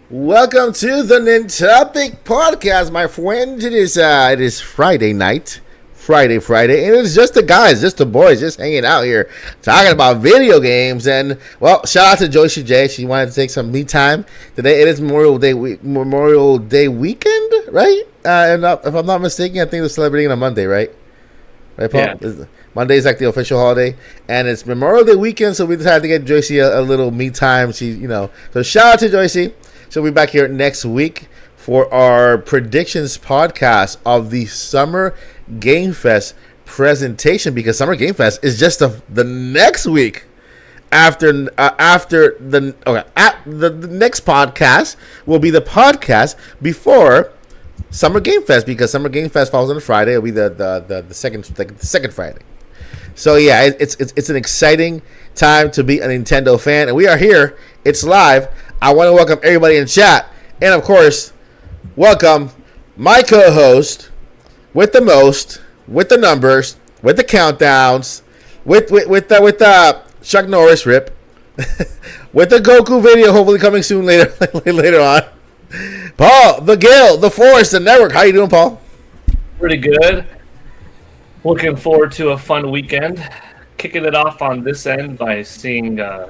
Welcome to the Nintopic Podcast, my friend. It is Friday night, Friday, and it's just the guys, just the boys, just hanging out here talking about video games. And well, shout out to Joycie J. She wanted to take some me time today. It is Memorial Day weekend, right? And if I'm not mistaken, I think they're celebrating on Monday, right? Right, Paul? Yeah. Monday is like the official holiday, and it's Memorial Day weekend, so we decided to get Joycie a little me time. So shout out to Joycie. She'll be back here next week for our predictions podcast of the Summer Game Fest presentation, because Summer Game Fest is just the next week after the next podcast will be the podcast before Summer Game Fest, because Summer Game Fest falls on a Friday. It'll be the second Friday. So yeah, it's an exciting time to be a Nintendo fan, and we are here. It's live. I want to welcome everybody in chat, and of course, welcome my co-host with the most, with the numbers, with the countdowns, with the Chuck Norris rip, with the Goku video, hopefully coming soon later on. Paul, the Gale, the Forest, the Network. How you doing, Paul? Pretty good. Looking forward to a fun weekend. Kicking it off on this end by seeing the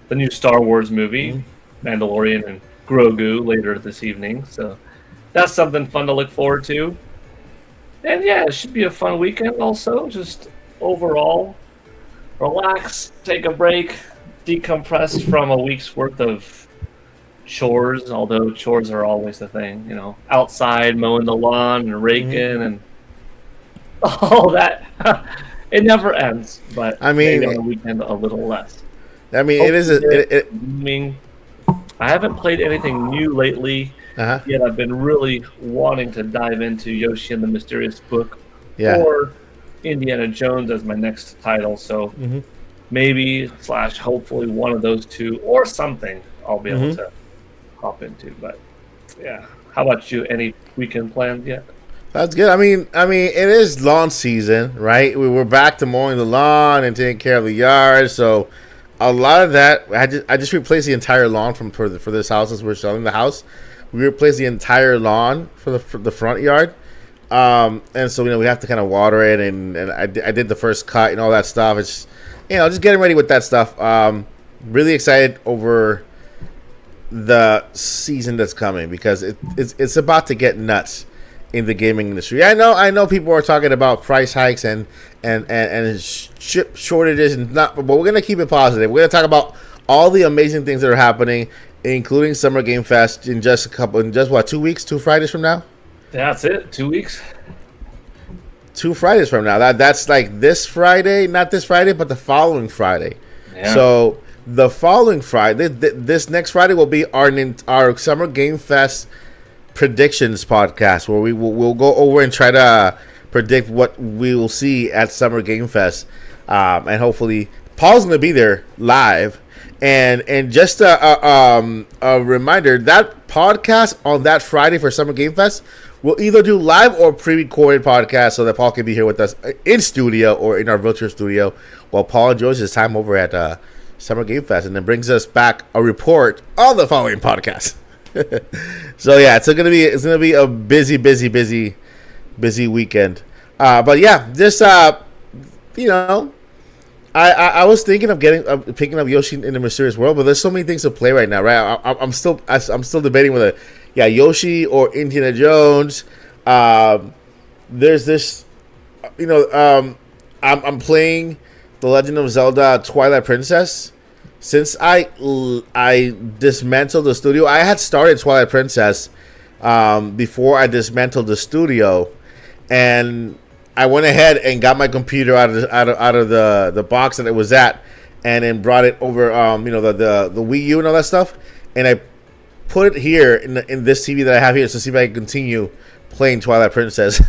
new Star Wars movie, Mandalorian and Grogu, later this evening. So that's something fun to look forward to. And yeah, it should be a fun weekend also. Just overall, relax, take a break, decompress from a week's worth of chores, although chores are always the thing, outside mowing the lawn and raking and all that. It never ends, but I mean, maybe on the weekend a little less. I mean, I haven't played anything new lately, yet I've been really wanting to dive into Yoshi and the Mysterious Book or Indiana Jones as my next title, so maybe / hopefully one of those two or something I'll be able to hop into. But yeah, how about you? Any weekend plans yet? That's good. I mean, it is lawn season, right? We're back to mowing the lawn and taking care of the yard. So a lot of that, I just replaced the entire lawn for this house as we're selling the house. We replaced the entire lawn for the front yard, and so we have to kind of water it, and I did the first cut and all that stuff. It's just getting ready with that stuff. Really excited over the season that's coming, because it's about to get nuts in the gaming industry. I know people are talking about price hikes and chip shortages and not, but we're gonna keep it positive. We're gonna talk about all the amazing things that are happening, including Summer Game Fest in just 2 weeks, 2 Fridays from now. That's it. 2 weeks. 2 Fridays from now. That's like this Friday, not this Friday, but the following Friday. Yeah. So the following Friday, this next Friday will be our Summer Game Fest predictions podcast, where we'll go over and try to predict what we will see at Summer Game Fest, and hopefully Paul's going to be there live. And just a reminder, that podcast on that Friday for Summer Game Fest, we'll either do live or pre-recorded podcast, so that Paul can be here with us in studio or in our virtual studio while Paul enjoys his time over at Summer Game Fest, and then brings us back a report on the following podcast. So yeah, it's gonna be a busy weekend. But yeah, just I was thinking of picking up Yoshi in the Mysterious World, but there's so many things to play right now, right? I'm still debating whether Yoshi or Indiana Jones. There's this, I'm playing The Legend of Zelda Twilight Princess. Since I dismantled the studio, I had started Twilight Princess before I dismantled the studio, and I went ahead and got my computer out of the box that it was at, and then brought it over, the Wii U and all that stuff, and I put it here in this TV that I have here to see if I can continue playing Twilight Princess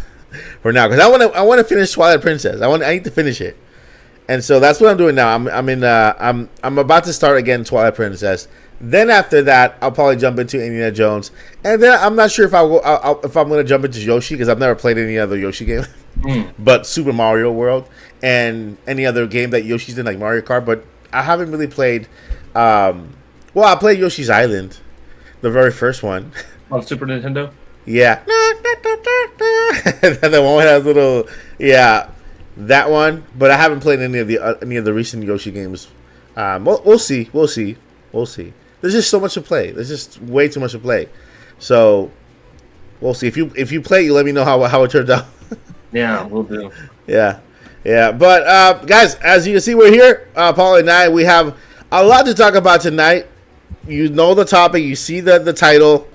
for now, because I want to finish Twilight Princess. I need to finish it. And so that's what I'm doing now. I'm about to start again Twilight Princess. Then after that, I'll probably jump into Indiana Jones, and then I'm not sure if I'm going to jump into Yoshi, because I've never played any other Yoshi game, but Super Mario World and any other game that Yoshi's in, like Mario Kart. But I haven't really played. I played Yoshi's Island, the very first one. On Super Nintendo. Yeah. The one that has little, yeah, that one. But I haven't played any of the recent Yoshi games. We'll see. There's just so much to play. There's just way too much to play. So we'll see. If you play, you let me know how it turns out. Yeah, we'll do. Yeah. But guys, as you can see, we're here. Paul and I, we have a lot to talk about tonight. You know the topic. You see the title.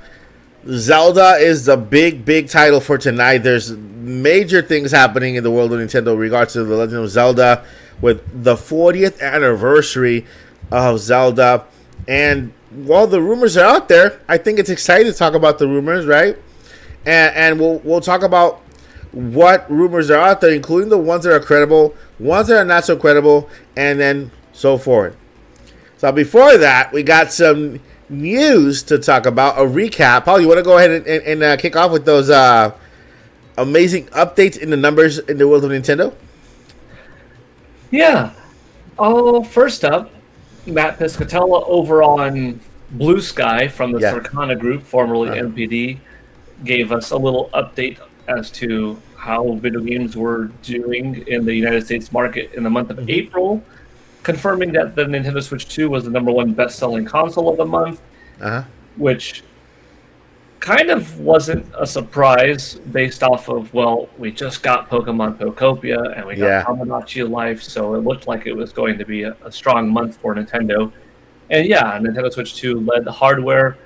Zelda is the big title for tonight. There's major things happening in the world of Nintendo in regards to the Legend of Zelda with the 40th anniversary of Zelda. And while the rumors are out there, I think it's exciting to talk about the rumors, right? And we'll talk about what rumors are out there, including the ones that are credible, ones that are not so credible, and then so forth. So before that, we got some news to talk about, a recap. Paul, you want to go ahead and kick off with those amazing updates in the numbers in the world of Nintendo? Yeah. First up, Matt Piscatella over on Blue Sky from the Circana Group, formerly NPD, gave us a little update as to how video games were doing in the United States market in the month of April, confirming that the Nintendo Switch 2 was the #1 best-selling console of the month, which kind of wasn't a surprise based off of, well, we just got Pokemon Pokopia and we got Tamagotchi Life, so it looked like it was going to be a strong month for Nintendo. And yeah, Nintendo Switch 2 led the hardware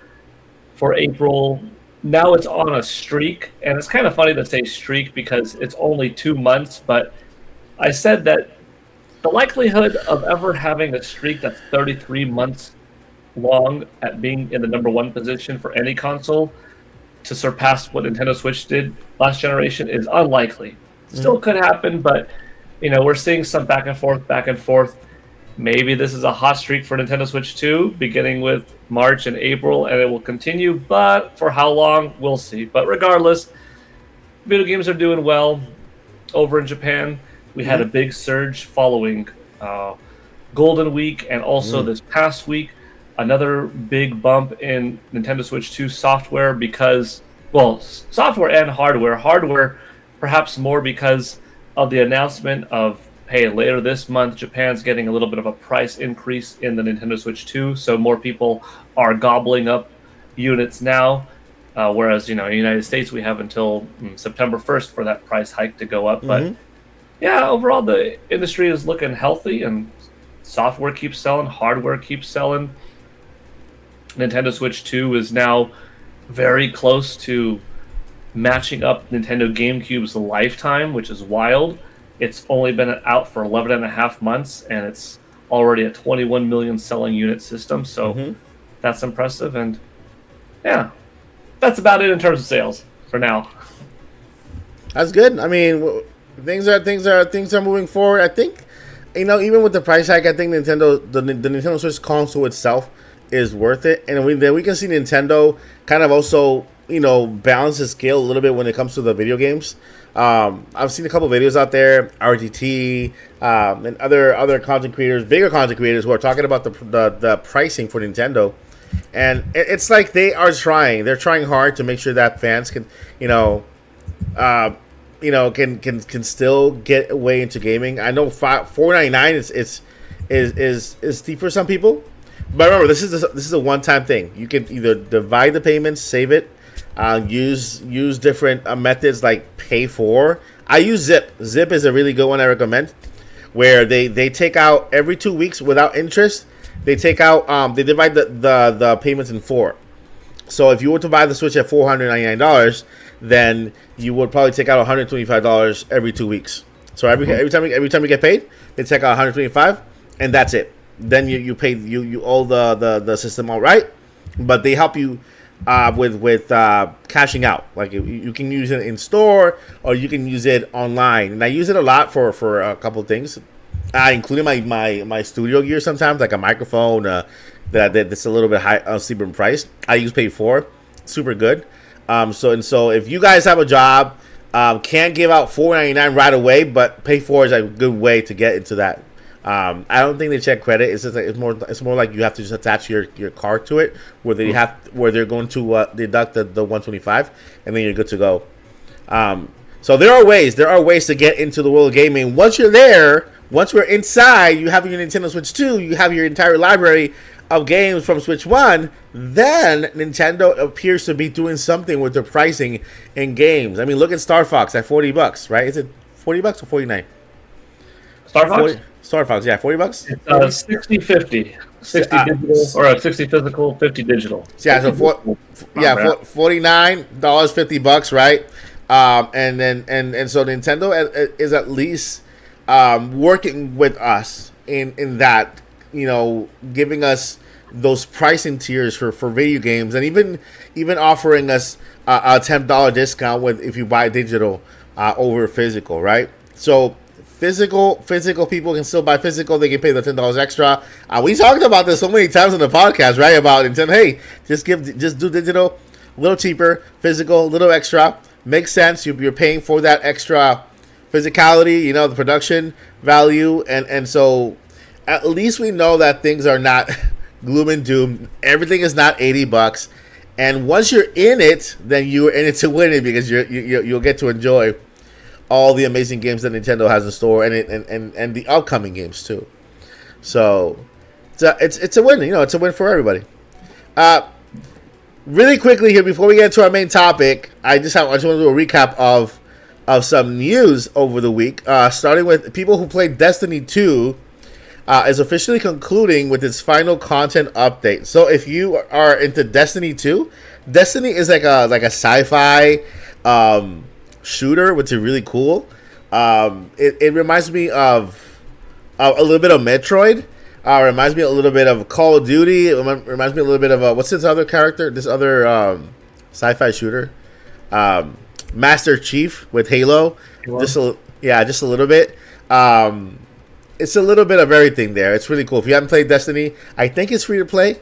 for April. Now it's on a streak, and it's kind of funny to say streak because it's only 2 months, but I said that the likelihood of ever having a streak that's 33 months long at being in the #1 position for any console to surpass what Nintendo Switch did last generation is unlikely. Still could happen, but we're seeing some back and forth. Maybe this is a hot streak for Nintendo Switch 2, beginning with March and April, and it will continue, but for how long, we'll see. But regardless, video games are doing well over in Japan. We had a big surge following Golden Week, and also this past week, another big bump in Nintendo Switch 2 software because, well, software and hardware. Hardware, perhaps more because of the announcement of, hey, later this month, Japan's getting a little bit of a price increase in the Nintendo Switch 2, so more people are gobbling up units now, whereas, in the United States, we have until September 1st for that price hike to go up. But yeah, overall, the industry is looking healthy, and software keeps selling, hardware keeps selling. Nintendo Switch 2 is now very close to matching up Nintendo GameCube's lifetime, which is wild. It's only been out for 11 and a half months, and it's already a 21 million selling unit system, so that's impressive. And yeah, that's about it in terms of sales for now. That's good. I mean, things are moving forward. I think, even with the price hike, I think the Nintendo Switch console itself is worth it, and then we can see Nintendo kind of also balance the scale a little bit when it comes to the video games. I've seen a couple videos out there, RTT, and other content creators, bigger content creators, who are talking about the pricing for Nintendo, and it's like they're trying hard to make sure that fans can can still get away into gaming. I know $4.99 is steep for some people, but remember, this is a one-time thing. You can either divide the payments, save it, use different methods like pay for. I use Zip. Zip is a really good one I recommend, where they take out every 2 weeks without interest. They take out they divide the payments in 4. So if you were to buy the Switch at $499, then you would probably take out $125 every 2 weeks. So every time you get paid, they take out $125, and that's it. Then you pay you owe the system all right, but they help you with cashing out. Like you can use it in store or you can use it online, and I use it a lot for a couple of things, including my studio gear sometimes, like a microphone that's a little bit high, steeper in price. I use Pay for, super good. So if you guys have a job, can't give out $4.99 right away, but Pay for is a good way to get into that I don't think they check credit. It's just like, it's more like you have to just attach your card to it, where they're going to deduct the 125, and then you're good to go. So there are ways to get into the world of gaming. Once you're there, once we're inside, you have your Nintendo Switch 2, you have your entire library of games from Switch 1, then Nintendo appears to be doing something with their pricing in games. I mean, look at Star Fox at $40, right? Is it $40 or 49? Star Fox? Star Fox, yeah, $40. It's 60-50. 60 digital or 60 physical, 50 digital. Yeah, so $49, $50, right? And so Nintendo is at least working with us in that, giving us those pricing tiers for video games, and even offering us a $10 discount if you buy digital over physical, right? So physical people can still buy physical. They can pay the $10 extra. We talked about this so many times on the podcast, right? About Nintendo. Hey, just do digital, a little cheaper. Physical, a little extra. Makes sense. You're paying for that extra physicality, the production value, and so at least we know that things are not gloom and doom. Everything is not $80, and once you're in it, then you're in it to win it, because you'll get to enjoy all the amazing games that Nintendo has in store, and the upcoming games too. So it's a win. It's a win for everybody. Really quickly here before we get into our main topic, I just want to do a recap of some news over the week. Starting with people who played Destiny 2. Is officially concluding with its final content update. So if you are into Destiny 2, Destiny is like a sci-fi shooter, which is really cool. It reminds me of a little bit of Metroid. Reminds me a little bit of Call of Duty. It reminds me a little bit of what's this other character? This other sci-fi shooter, Master Chief with Halo. Just a little bit. It's a little bit of everything there. It's really cool. If you haven't played Destiny, I think it's free to play.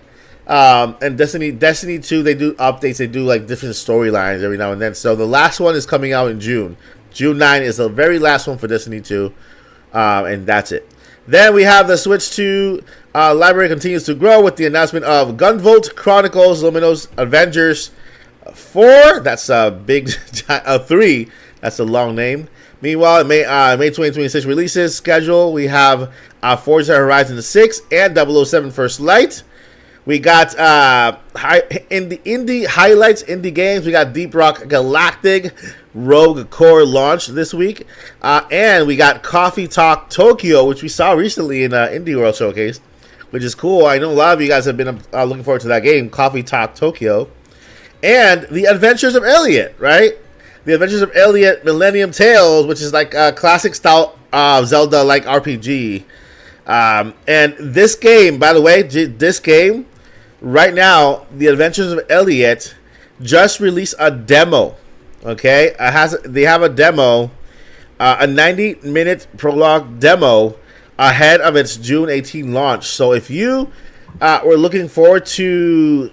And Destiny 2, they do updates. They do like different storylines every now and then. So the last one is coming out in June. June 9 is the very last one for Destiny 2. And that's it. Then we have the Switch 2 library continues to grow with the announcement of Gunvolt, Chronicles, Luminous, Avengers 4. That's a big 3. That's a long name. Meanwhile, May 2026 releases schedule, we have Forza Horizon 6 and 007 First Light. We got indie highlights, indie games. We got Deep Rock Galactic Rogue Core launch this week. And we got Coffee Talk Tokyo, which we saw recently in Indie World Showcase, which is cool. I know a lot of you guys have been looking forward to that game, Coffee Talk Tokyo. And The Adventures of Elliot, right? The Adventures of Elliot Millennium Tales, which is like a classic style Zelda-like RPG. And this game, by the way, this game, right now, The Adventures of Elliot just released a demo. Okay? They have a demo, a 90-minute prologue demo ahead of its June 18 launch. So if you were looking forward to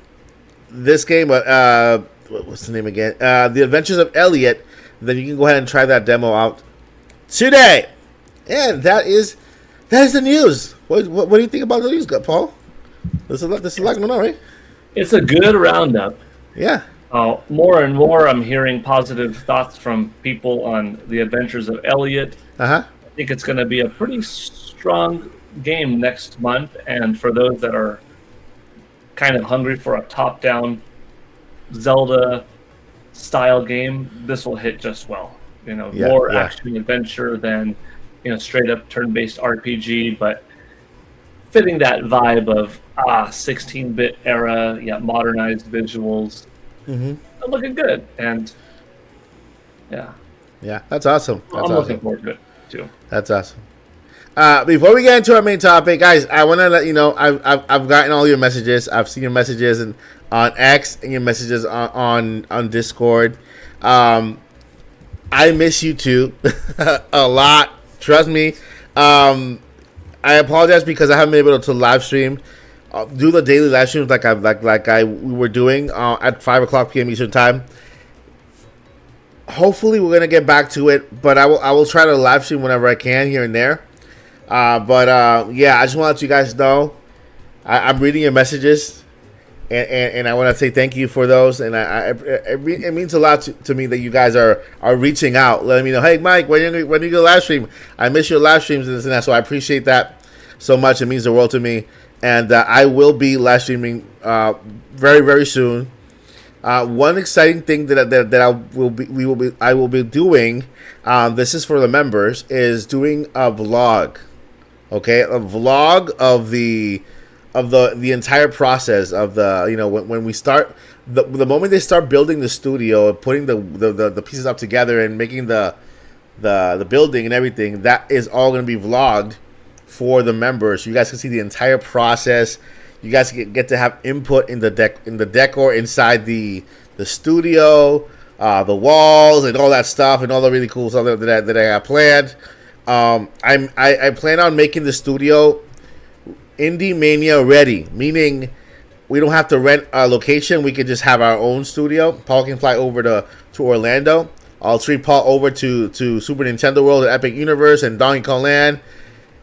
this game, what's the name again? The Adventures of Elliot, then you can go ahead and try that demo out today. And that is the news. What do you think about the news, Paul? This is a lot going on, right? It's a good roundup. Yeah. More and more, I'm hearing positive thoughts from people on The Adventures of Elliot. Uh-huh. I think it's going to be a pretty strong game next month, and for those that are kind of hungry for a top-down Zelda style game, this will hit just well. More action adventure than straight up turn-based RPG, but fitting that vibe of 16-bit era, modernized visuals. Mm-hmm. Looking good, and that's awesome. I'm looking forward to it too. That's awesome. Before we get into our main topic, guys, I want to let you know I've gotten all your messages. I've seen your messages on X and your messages on Discord. I miss you too a lot. Trust me. I apologize because I haven't been able to live stream, do the daily live streams we were doing at 5:00 p.m. Eastern time. Hopefully, we're gonna get back to it, but I will try to live stream whenever I can here and there. Yeah, I just want to let you guys know I'm reading your messages, and I want to say thank you for those. And it means a lot to me that you guys are reaching out, letting me know, hey, Mike, when you go live stream? I miss your live streams and this and that. So I appreciate that so much. It means the world to me. And I will be live streaming very, very soon. One exciting thing that I will be doing. This is for the members. Is doing a vlog. Okay, a vlog of the entire process of when we start the moment they start building the studio and putting the pieces up together and making the building and everything. That is all going to be vlogged for the members. You guys can see the entire process. You guys get to have input in the decor inside the studio, the walls and all that stuff and all the really cool stuff that I got planned. I plan on making the studio Indie Mania ready, meaning we don't have to rent a location. We can just have our own studio. Paul can fly over to Orlando. I'll treat Paul over to Super Nintendo World and Epic Universe and Donkey Kong Land,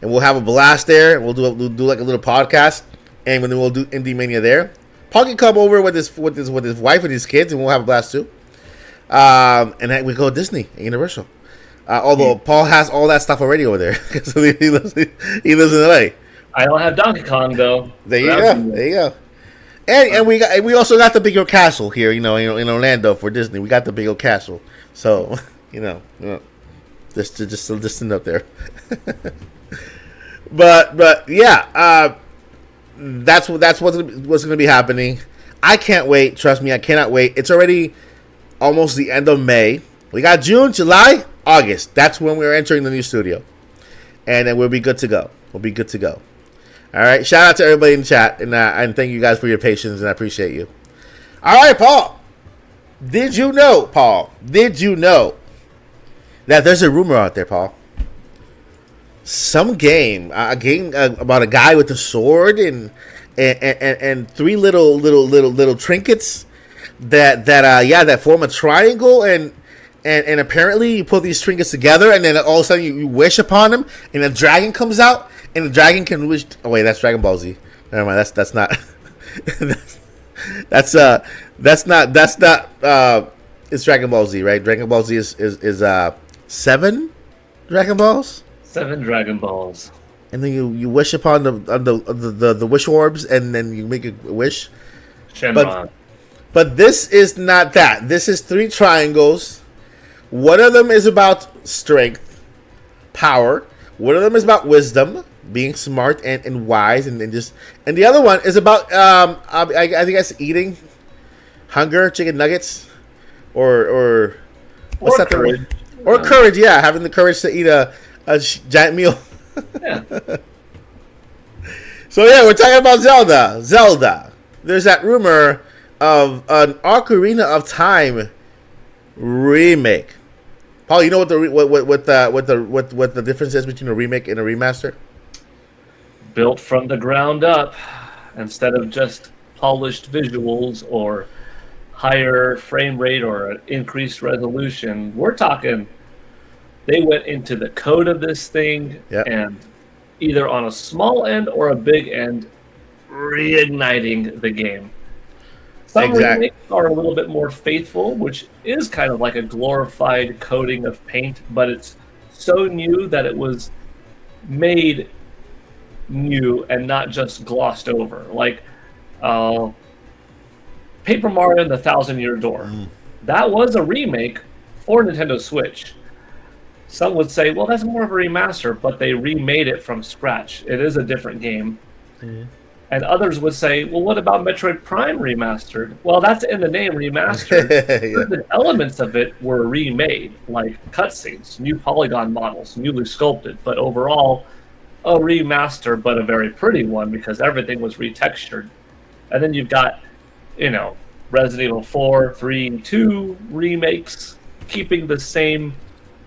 and we'll have a blast there. We'll do like a little podcast, and then we'll do Indie Mania there. Paul can come over with his wife and his kids, and we'll have a blast too. And then we go to Disney and Universal. Although Paul has all that stuff already over there, so he lives in LA. I don't have Donkey Kong though. There you go. And we also got the big old castle here, in Orlando for Disney. We got the big old castle, so just listen up there. but yeah, that's what's going to be happening. I can't wait. Trust me, I cannot wait. It's already almost the end of May. We got June, July, August. That's when we're entering the new studio, and then we'll be good to go. All right. Shout out to everybody in the chat, and thank you guys for your patience, and I appreciate you. All right, Paul. Did you know that there's a rumor out there, Paul? Some game, a game about a guy with a sword and three little trinkets that form a triangle, and apparently you put these trinkets together, and then all of a sudden you wish upon them, and a dragon comes out, and the dragon can wish. Oh wait, that's Dragon Ball Z. Never mind. That's not. that's not. It's Dragon Ball Z, right? Dragon Ball Z is 7 Dragon Balls. 7 Dragon Balls. And then you wish upon the wish orbs, and then you make a wish. Shenron. But this is not that. This is 3 triangles. One of them is about strength, power. One of them is about wisdom, being smart and wise, and the other one is about I think that's eating, hunger, chicken nuggets, or what's that courage. Or courage, yeah, having the courage to eat a giant meal. Yeah. So yeah, we're talking about Zelda. There's that rumor of an Ocarina of Time remake. Paul, you know what the difference is between a remake and a remaster? Built from the ground up, instead of just polished visuals or higher frame rate or increased resolution. We're talking they went into the code of this thing, yep, and either on a small end or a big end, reigniting the game. Some remakes are a little bit more faithful, which is kind of like a glorified coating of paint, but it's so new that it was made new and not just glossed over. Like Paper Mario and the Thousand Year Door. That was a remake for Nintendo Switch. Some would say, well, that's more of a remaster, but they remade it from scratch. It is a different game. And others would say, well, what about Metroid Prime Remastered? Well, that's in the name, remastered. Certain elements of it were remade, like cutscenes, new polygon models, newly sculpted, but overall, a remaster, but a very pretty one, because everything was retextured. And then you've got, Resident Evil 4, 3, 2 remakes, keeping the same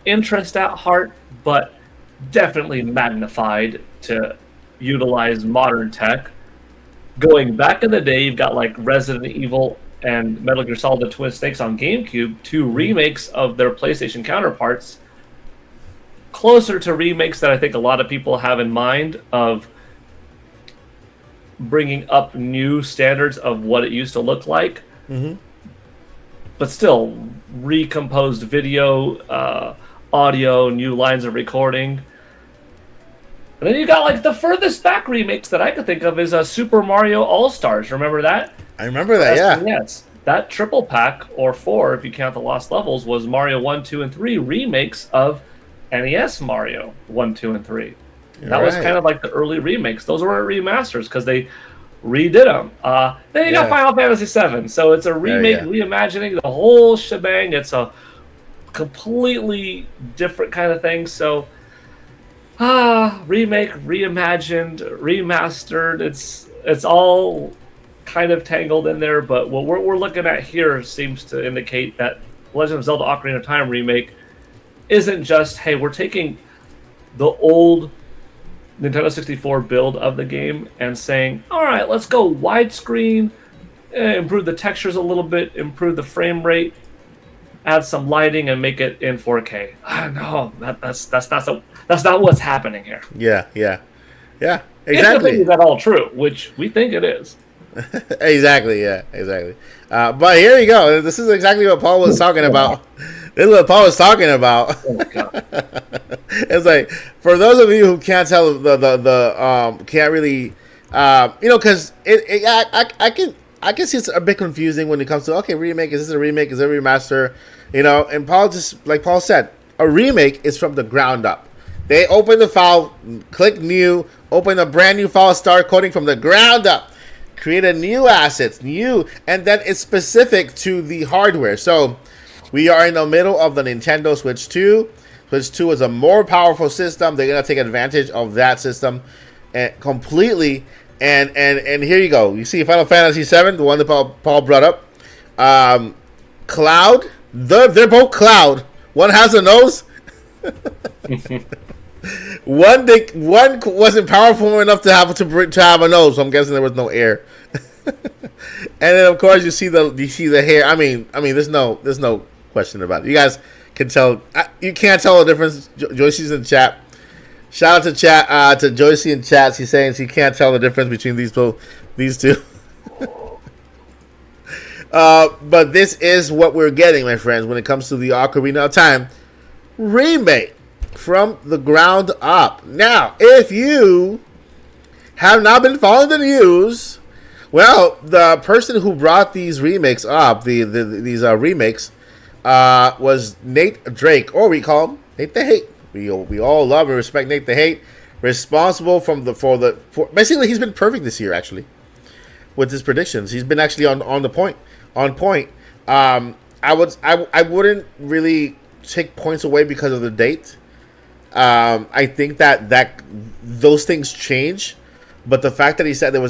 interest at heart, but definitely magnified to utilize modern tech. Going back in the day, you've got like Resident Evil and Metal Gear Solid: The Twin Snakes on GameCube, 2 remakes of their PlayStation counterparts. closer to remakes that I think a lot of people have in mind of bringing up new standards of what it used to look like. Mm-hmm. But still, recomposed video, audio, new lines of recording. And then you got like the furthest back remakes that I could think of is Super Mario All-Stars. Remember that? I remember that, yeah. Yes. That triple pack, or 4 if you count the Lost Levels, was Mario 1, 2, and 3 remakes of NES Mario 1, 2, and 3. That was kind of like the early remakes. Those weren't remasters because they redid them. Then you got Final Fantasy VII. So it's a remake, reimagining the whole shebang. It's a completely different kind of thing. So, remake, reimagined, remastered. It's all kind of tangled in there. But what we're looking at here seems to indicate that Legend of Zelda Ocarina of Time remake isn't just, hey, we're taking the old Nintendo 64 build of the game and saying, all right, let's go widescreen, improve the textures a little bit, improve the frame rate, add some lighting, and make it in 4K. No, that's not what's happening here. Yeah, exactly. Is that all true? Which we think it is. Exactly. But here you go. This is exactly what Paul was talking about. This is what Paul was talking about. Oh my God. It's like, for those of you who can't tell can't really because I can see it's a bit confusing when it comes to, okay, remake, is this a remake, is it a remaster, and Paul, just like Paul said, a remake is from the ground up. They open the file, click new, open a brand new file, start coding from the ground up, create a new assets, and then it's specific to the hardware. So we are in the middle of the Nintendo Switch 2. Switch 2 is a more powerful system. They're going to take advantage of that system completely. And here you go. You see Final Fantasy VII, the one that Paul brought up. Cloud. They're both Cloud. One has a nose. One wasn't powerful enough to have a nose, so I'm guessing there was no air. And then of course you see the hair. I mean, there's no question about it. You guys can tell. You can't tell the difference. Joycie's in chat. Shout out to chat to Joycie in chat. She's saying she can't tell the difference between these two. But this is what we're getting, my friends, when it comes to the Ocarina of Time remake from the ground up. Now, if you have not been following the news, well, the person who brought these remakes up, these remakes, was Nate Drake, or we call him Nate the Hate. We all love and respect Nate the Hate. Responsible for basically, he's been perfect this year, actually, with his predictions. He's been actually on point. I wouldn't really take points away because of the date. I think that those things change, but the fact that he said there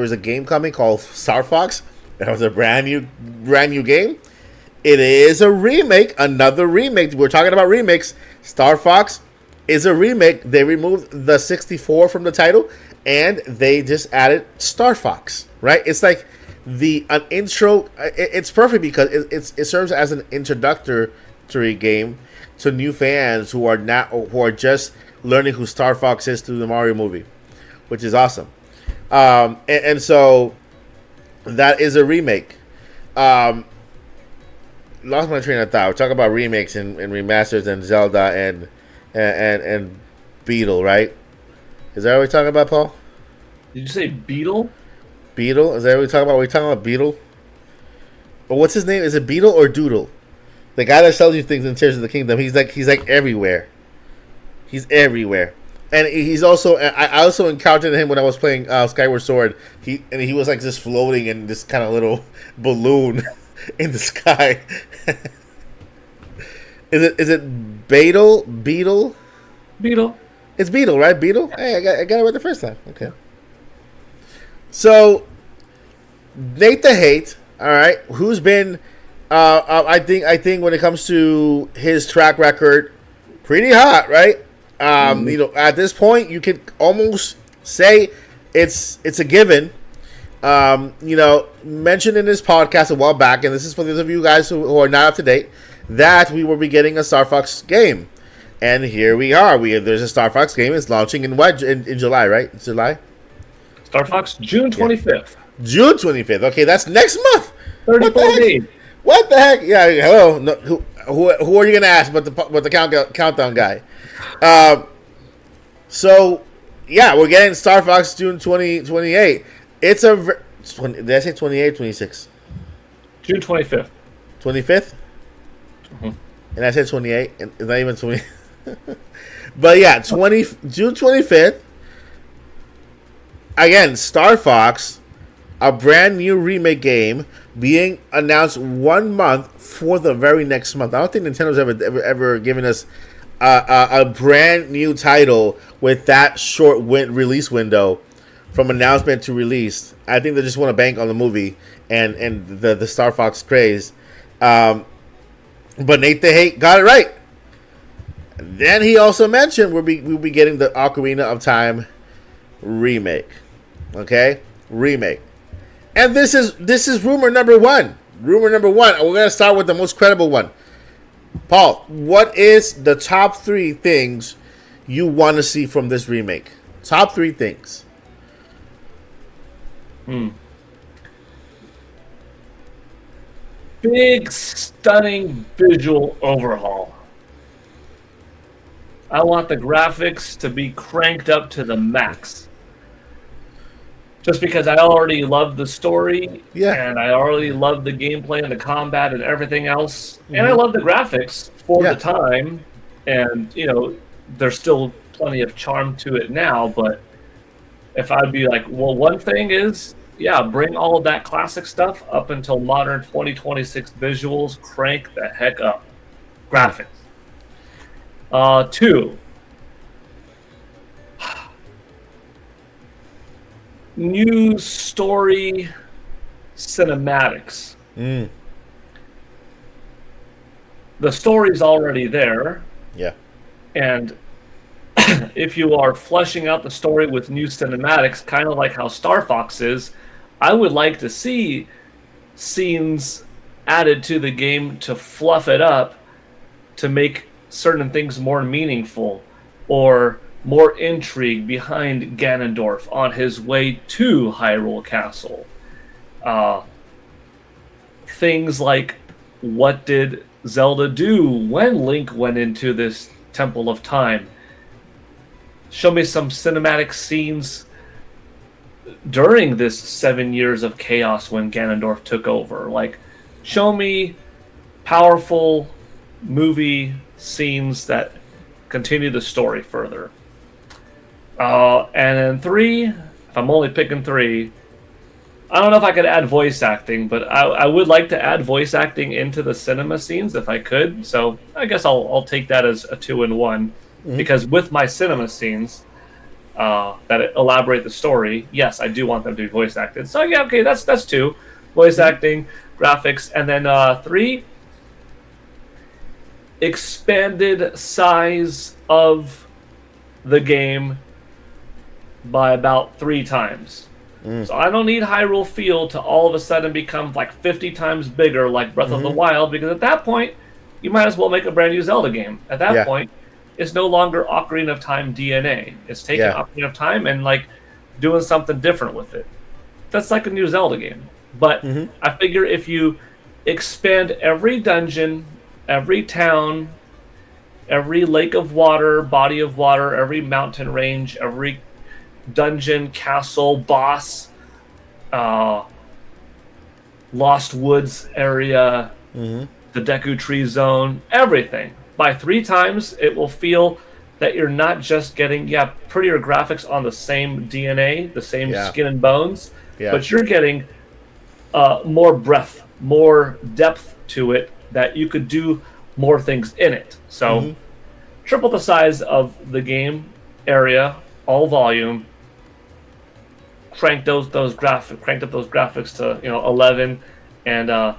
was a game coming called Star Fox, that was a brand new game. It is a remake, another remake. We're talking about remakes. Star Fox is a remake. They removed the 64 from the title, and they just added Star Fox. Right? It's like an intro. It's perfect because it serves as an introductory game to new fans who are just learning who Star Fox is through the Mario movie, which is awesome. And so that is a remake. Lost my train of thought. We're talking about remakes and remasters and Zelda and Beetle, right? Is that what we're talking about, Paul? Did you say Beetle? Beetle? Is that what we're talking about? We're talking about Beetle? Or what's his name? Is it Beetle or Doodle? The guy that sells you things in Tears of the Kingdom. He's like everywhere. He's everywhere. And he's also, I also encountered him when I was playing Skyward Sword. He was like just floating in this kind of little balloon in the sky. Is it Beetle? Beetle? It's Beetle, right? Beetle? Hey, I got it right the first time. Okay. So, Nate the Hate, all right, who's been, I think when it comes to his track record, pretty hot, right? At this point, you could almost say it's a given. Mentioned in this podcast a while back, and this is for those of you guys who are not up to date, that we will be getting a Star Fox game. And here we are. There's a Star Fox game. It's launching in July, right? July. Star Fox, June 25th. June 25th. Okay, that's next month. 34 days. What the heck? Yeah. Hello. No, who are you gonna ask? But the countdown guy. So yeah, we're getting Star Fox June 2028. It's a. Did I say 28, 26? June 25th. 25th. Mm-hmm. And I said 28. And it's not even 20. But yeah, June 25th. Again, Star Fox, a brand new remake game being announced 1 month for the very next month. I don't think Nintendo's ever given us a brand new title with that short release window from announcement to release. I think they just want to bank on the movie and the Star Fox craze. But Nate the Hate got it right. Then he also mentioned we'll be getting the Ocarina of Time remake. Okay? Remake. And this is rumor number one. Rumor number one. We're going to start with the most credible one. Paul, what is the top 3 things you want to see from this remake? Top 3 things. Big, stunning visual overhaul. I want the graphics to be cranked up to the max. Just because I already love the story, and I already love the gameplay and the combat and everything else, and I love the graphics for the time, and there's still plenty of charm to it now. But if I'd be like, well, one thing is, bring all of that classic stuff up until modern 2026 visuals, crank the heck up, graphics. 2. New story cinematics. The story's already there. Yeah. And if you are fleshing out the story with new cinematics, kind of like how Star Fox is, I would like to see scenes added to the game to fluff it up, to make certain things more meaningful, or more intrigue behind Ganondorf on his way to Hyrule Castle. Things like, what did Zelda do when Link went into this Temple of Time? Show me some cinematic scenes during this 7 years of chaos when Ganondorf took over. Like, show me powerful movie scenes that continue the story further. And then 3, if I'm only picking 3, I don't know if I could add voice acting, but I would like to add voice acting into the cinema scenes if I could. So I guess I'll take that as a 2 in 1, because with my cinema scenes that elaborate the story, yes, I do want them to be voice acted. So yeah, okay, that's 2, voice acting, graphics, and then 3, expanded size of the game by about 3 times. So I don't need Hyrule Field to all of a sudden become like 50 times bigger like Breath of the Wild, because at that point, you might as well make a brand new Zelda game. At that point, it's no longer Ocarina of Time DNA. It's taking Ocarina of Time and like doing something different with it. That's like a new Zelda game. But I figure if you expand every dungeon, every town, every lake of water, body of water, every mountain range, every dungeon, castle, boss, Lost Woods area, the Deku Tree Zone, everything. By 3 times, it will feel that you're not just getting, prettier graphics on the same DNA, the same skin and bones, but you're getting more breadth, more depth to it, that you could do more things in it. So, triple the size of the game area, all volume, cranked up those graphics to 11, and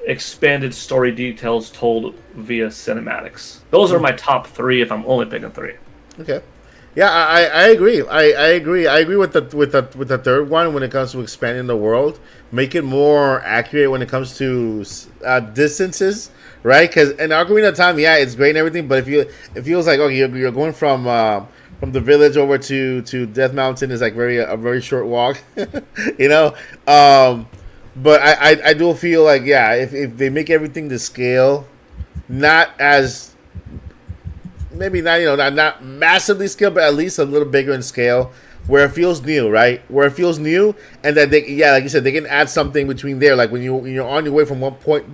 expanded story details told via cinematics. Those are my top 3 if I'm only picking 3. Okay. Yeah, I agree. I agree. I agree with the third one when it comes to expanding the world, make it more accurate when it comes to distances, right? Because in Ocarina of Time, yeah, it's great and everything, but if you it feels like okay, you're going from the village over to Death Mountain is like a very short walk, you know. But I do feel like yeah, if they make everything to scale, not as maybe not not massively scale, but at least a little bigger in scale, where it feels new, right? Where it feels new, and that they yeah, like you said, they can add something between there. Like when you're on your way from point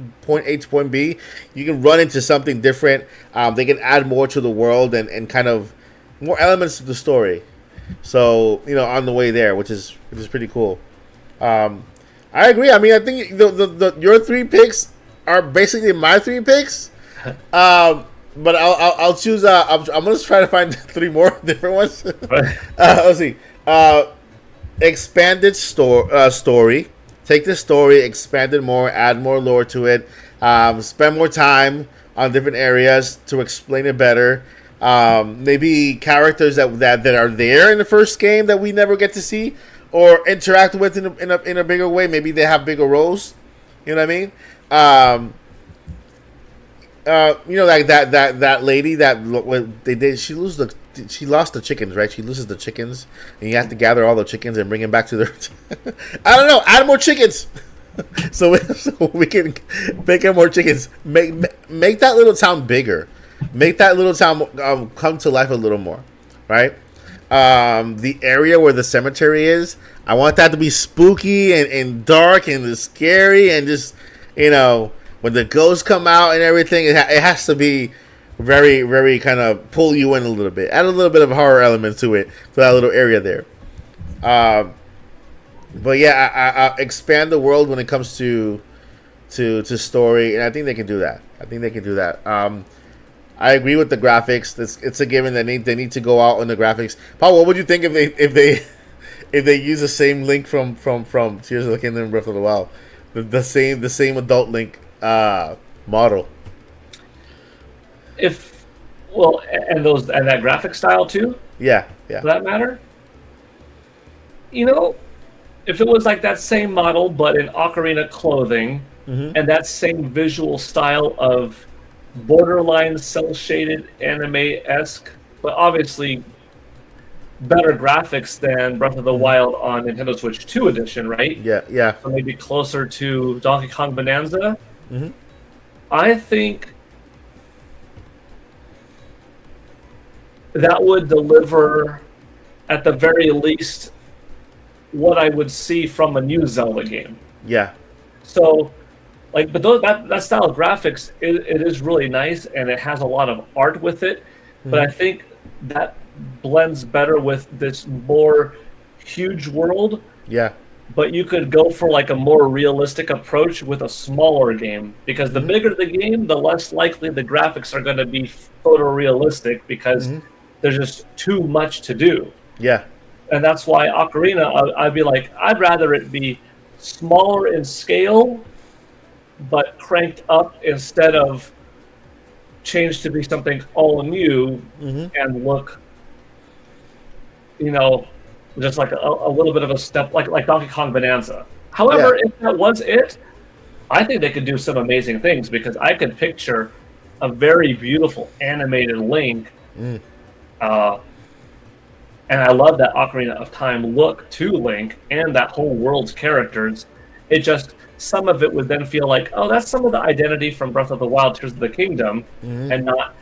A to point B, you can run into something different. They can add more to the world and kind of more elements to the story. So on the way there, which is pretty cool. I agree. I mean, I think your three picks are basically my three picks. But I'll choose. I'm gonna try to find three more different ones. Let's see. Expanded story. Take the story, expand it more, add more lore to it. Spend more time on different areas to explain it better. Maybe characters that are there in the first game that we never get to see or interact with in a bigger way. Maybe they have bigger roles. You know what I mean? Like that lady that what they did. She lost the chickens, right? She loses the chickens, and you have to gather all the chickens and bring them back to their. I don't know. Add more chickens, so we can pick up more chickens. Make that little town bigger. Make that little town come to life a little more, right? The area where the cemetery is, I want that to be spooky and dark and scary and just when the ghosts come out and everything, it has to be very, very kind of pull you in a little bit. Add a little bit of horror element to it, to that little area there. But yeah, I expand the world when it comes to story, and I think they can do that. I agree with the graphics. It's a given that they need to go out on the graphics. Paul, what would you think if they use the same Link from Tears of the Kingdom and Breath of the Wild, the same adult Link model? And that graphic style too. Yeah. For that matter, if it was like that same model but in Ocarina clothing, and that same visual style of borderline cel shaded anime-esque, but obviously better graphics than Breath of the Wild on Nintendo Switch 2 edition, right? Yeah. So maybe closer to Donkey Kong Bonanza. I think that would deliver, at the very least, what I would see from a new Zelda game. Yeah. So, but that style of graphics, it is really nice, and it has a lot of art with it. But I think that blends better with this more huge world. Yeah. But you could go for like a more realistic approach with a smaller game, because the bigger the game, the less likely the graphics are going to be photorealistic, because there's just too much to do. Yeah. And that's why Ocarina, I'd be like, I'd rather it be smaller in scale, but cranked up instead of changed to be something all new and look, just like a little bit of a step, like Donkey Kong Bonanza. However, if that was it, I think they could do some amazing things, because I could picture a very beautiful animated Link. And I love that Ocarina of Time look to Link and that whole world's characters. It just, some of it would then feel like, oh, that's some of the identity from Breath of the Wild, Tears of the Kingdom, and not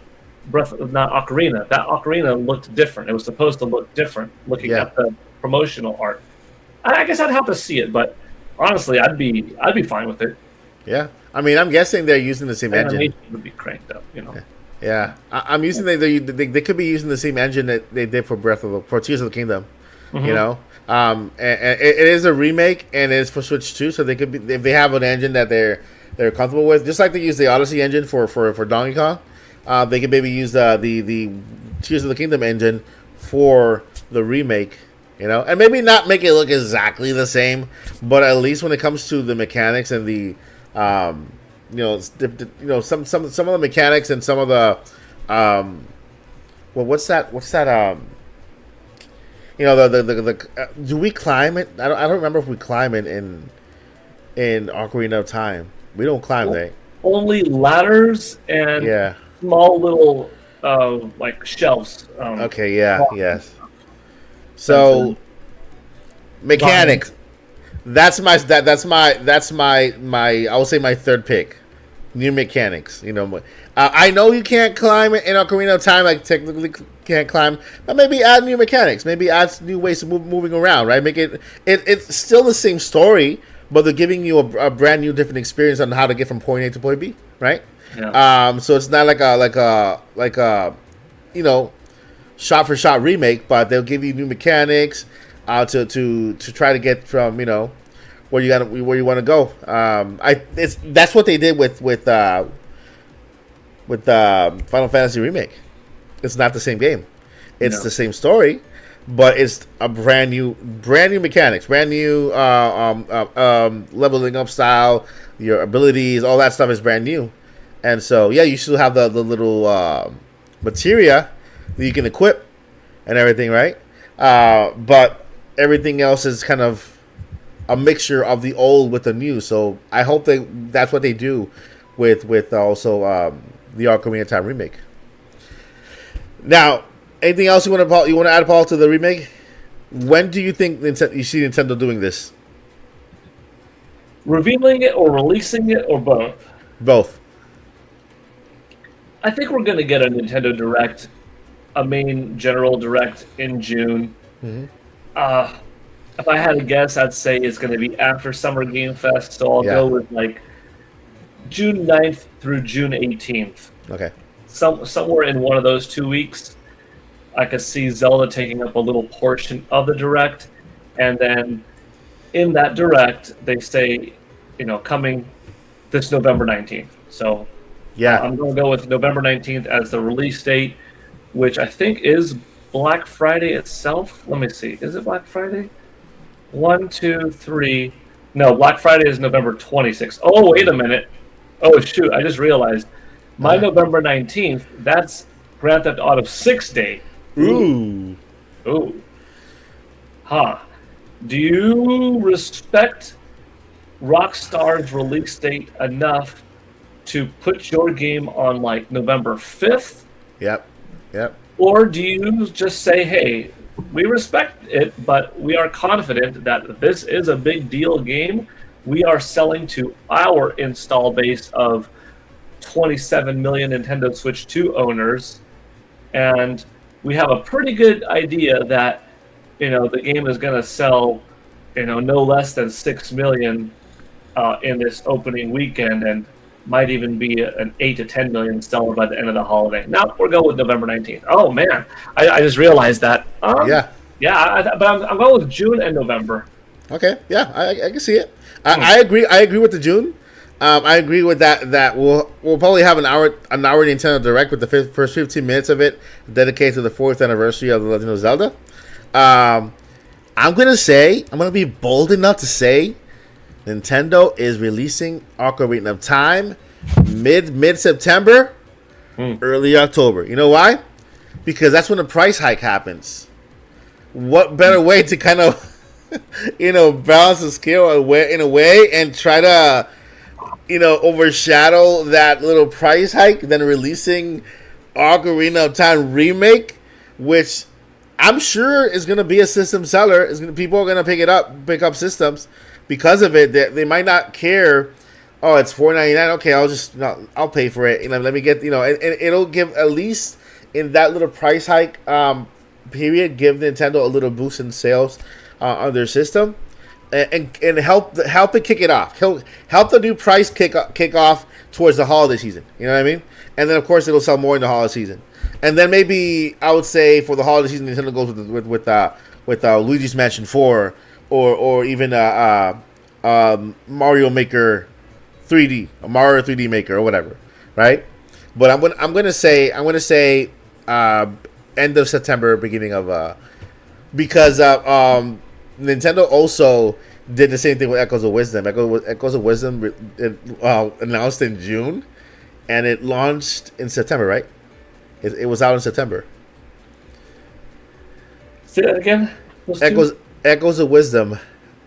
Ocarina. That Ocarina looked different. It was supposed to look different, looking at the promotional art. I guess I'd have to see it, but honestly, I'd be fine with it. Yeah, I mean, I'm guessing they're using the same engine. Animation would be cranked up, Yeah, I'm using they could be using the same engine that they did for Tears of the Kingdom, and it is a remake and it's for Switch 2, so they could be, if they have an engine that they're comfortable with, just like they use the Odyssey engine for Donkey Kong, they could maybe use the Tears of the Kingdom engine for the remake, and maybe not make it look exactly the same, but at least when it comes to the mechanics and the some of the mechanics and some of the what's that You know do we climb it? I don't remember if we climb it in Ocarina of Time. We don't climb there. Only ladders and Yeah. small little like shelves. Okay. Yeah. Yes. Fences, So mechanics. vines. That's my I would say my third pick. New mechanics. I know you can't climb in Ocarina of Time, like technically can't climb, but maybe add new mechanics. Maybe add new ways of moving around. Right? Make it's still the same story, but they're giving you a brand new, different experience on how to get from point A to point B. Right? Yeah. So it's not like a shot for shot remake, but they'll give you new mechanics to try to get from where you want to go. That's what they did with Final Fantasy remake. It's not the same game. It's No. the same story, but it's a brand new mechanics, brand new leveling up style. Your abilities, all that stuff is brand new, and so yeah, you still have the little materia that you can equip and everything, right? But everything else is kind of a mixture of the old with the new. So I hope that's what they do with also the Ocarina of Time remake. Now, anything else you want to add, Paul, to the remake? When do you think you see Nintendo doing this? Revealing it or releasing it or both. Both. I think we're going to get a Nintendo Direct, a main general Direct in June. Mm-hmm. If I had to guess, I'd say it's going to be after Summer Game Fest, so I'll go with like June 9th through June 18th. Okay. Somewhere in one of those 2 weeks, I could see Zelda taking up a little portion of the Direct, and then in that Direct, they say, coming this November 19th. So I'm going to go with November 19th as the release date, which I think is Black Friday itself. Let me see. Is it Black Friday? 1, 2, 3. No, Black Friday is November 26th. Oh, wait a minute. Oh, shoot. I just realized. My November 19th, that's Grand Theft Auto 6 Day. Ooh. Ooh. Huh. Do you respect Rockstar's release date enough to put your game on, like, November 5th? Yep. Or do you just say, hey, we respect it, but we are confident that this is a big deal game. We are selling to our install base of 27 million Nintendo Switch 2 owners, and we have a pretty good idea that the game is going to sell no less than 6 million in this opening weekend, and might even be an 8 to 10 million seller by the end of the holiday. Now we're going with November 19th. Oh man, I just realized that. But I'm going with June and November. Okay, yeah, I can see it. I agree. I agree with the June. I agree with that. That we'll probably have an hour Nintendo Direct with the first 15 minutes of it dedicated to the 4th anniversary of The Legend of Zelda. I'm gonna be bold enough to say Nintendo is releasing Ocarina of Time mid September, early October. You know why? Because that's when the price hike happens. What better way to kind of balance the scale in a way and try to overshadow that little price hike than releasing Ocarina of Time remake, which I'm sure is going to be a system seller. People are going to pick up systems because of it. They might not care. Oh, it's $4.99. Okay, I'll pay for it. Let me get and it'll give, at least in that little price hike period, give Nintendo a little boost in sales on their system, and help it kick it off. Help the new price kick off towards the holiday season. You know what I mean? And then of course it'll sell more in the holiday season. And then maybe I would say for the holiday season, Nintendo goes with Luigi's Mansion 4 or even Mario Maker 3D, a Mario 3D Maker or whatever, right? But I'm gonna say end of September, beginning of because Nintendo also did the same thing with Echoes of Wisdom. Echoes of Wisdom announced in June, and it launched in September, right? It was out in September. Say that again? Those two? Echoes of Wisdom.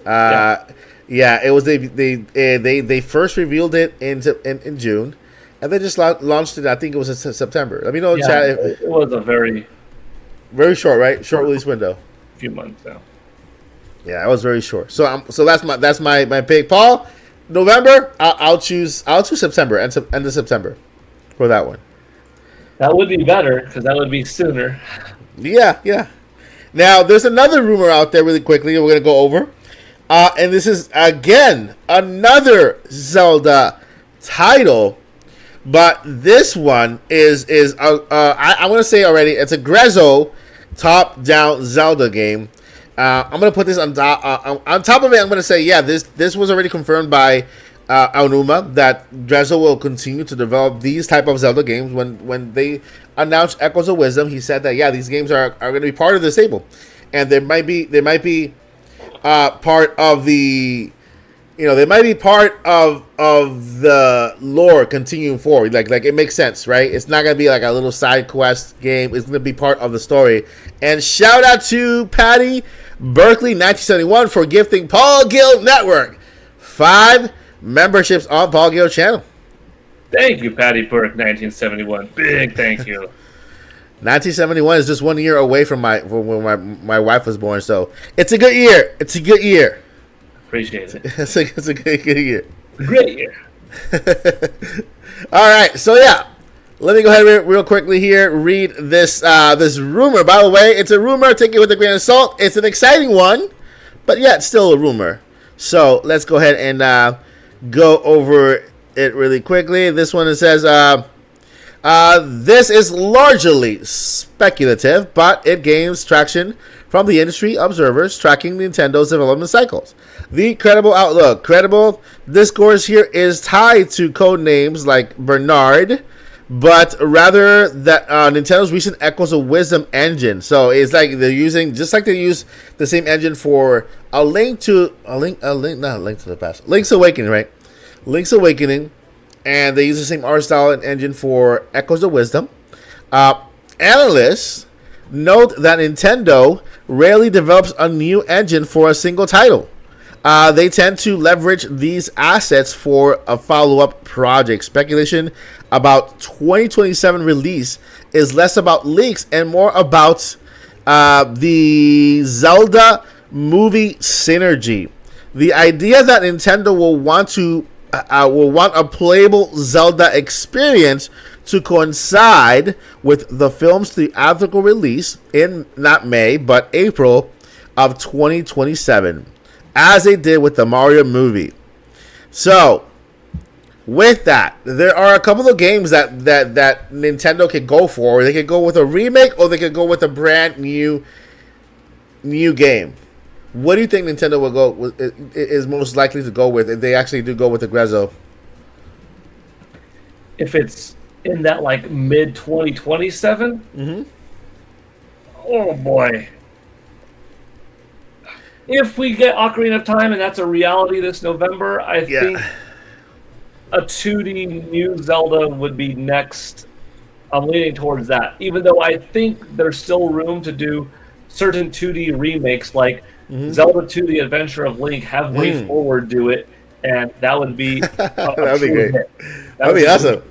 Yeah. Yeah, it was they first revealed it in June, and they just launched it. I think it was in September. Let me know in Yeah, chat. it was a very Very short, right? Short release window. few months now. Yeah, it was very short. So that's my pick. Paul, November. I'll choose September end of September for that one. That would be better because that would be sooner. Yeah, yeah. Now there's another rumor out there really quickly. We're gonna go over, and this is again another Zelda title, but this one is I want to say already it's a Grezzo top-down Zelda game. I'm gonna put this on top of it. I'm gonna say this was already confirmed by Aonuma that Grezzo will continue to develop these type of Zelda games. When they announced Echoes of Wisdom, he said that these games are going to be part of the stable, and they might be part of the they might be part of the lore continuing forward. Like it makes sense, right? It's not gonna be like a little side quest game. It's gonna be part of the story. And shout out to Patty Berkeley 1971 for gifting Paul Gill Network 5 memberships on Paul Gill channel. Thank you, Patty Burke, 1971. Big thank you. 1971 is just 1 year away from when my wife was born, so it's a good year. It's a good year. Appreciate it. It's a good year. Great year. All right, so let me go ahead real quickly here. Read this rumor. By the way, it's a rumor. Take it with a grain of salt. It's an exciting one, but it's still a rumor. So let's go ahead and go over it really quickly. This one it says, this is largely speculative, but it gains traction from the industry observers tracking Nintendo's development cycles. The credible outlook. Credible discourse here is tied to code names like Bernard, but rather that Nintendo's recent Echoes of Wisdom engine. So it's like they're using, just like they use the same engine for Link's Awakening, right? Link's Awakening, and they use the same art style and engine for Echoes of Wisdom. Analysts note that Nintendo rarely develops a new engine for a single title. They tend to leverage these assets for a follow-up project. Speculation about 2027 release is less about leaks and more about the Zelda movie synergy. The idea that Nintendo will want a playable Zelda experience to coincide with the film's theatrical release in not May but April of 2027. As they did with the Mario movie. So, with that, there are a couple of games that Nintendo could go for. They could go with a remake, or they could go with a brand new game. What do you think Nintendo will go with, is most likely to go with if they actually do go with the Grezzo? If it's in that mid 2027, oh boy. If we get Ocarina of Time and that's a reality this November, I think a 2D new Zelda would be next. I'm leaning towards that. Even though I think there's still room to do certain 2D remakes like Zelda 2 The Adventure of Link, have Way Forward do it, and that would be that would be great. That would be awesome.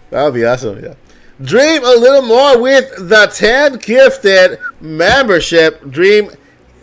That would be awesome, yeah. Dream a little more with the 10 gifted membership. Dream,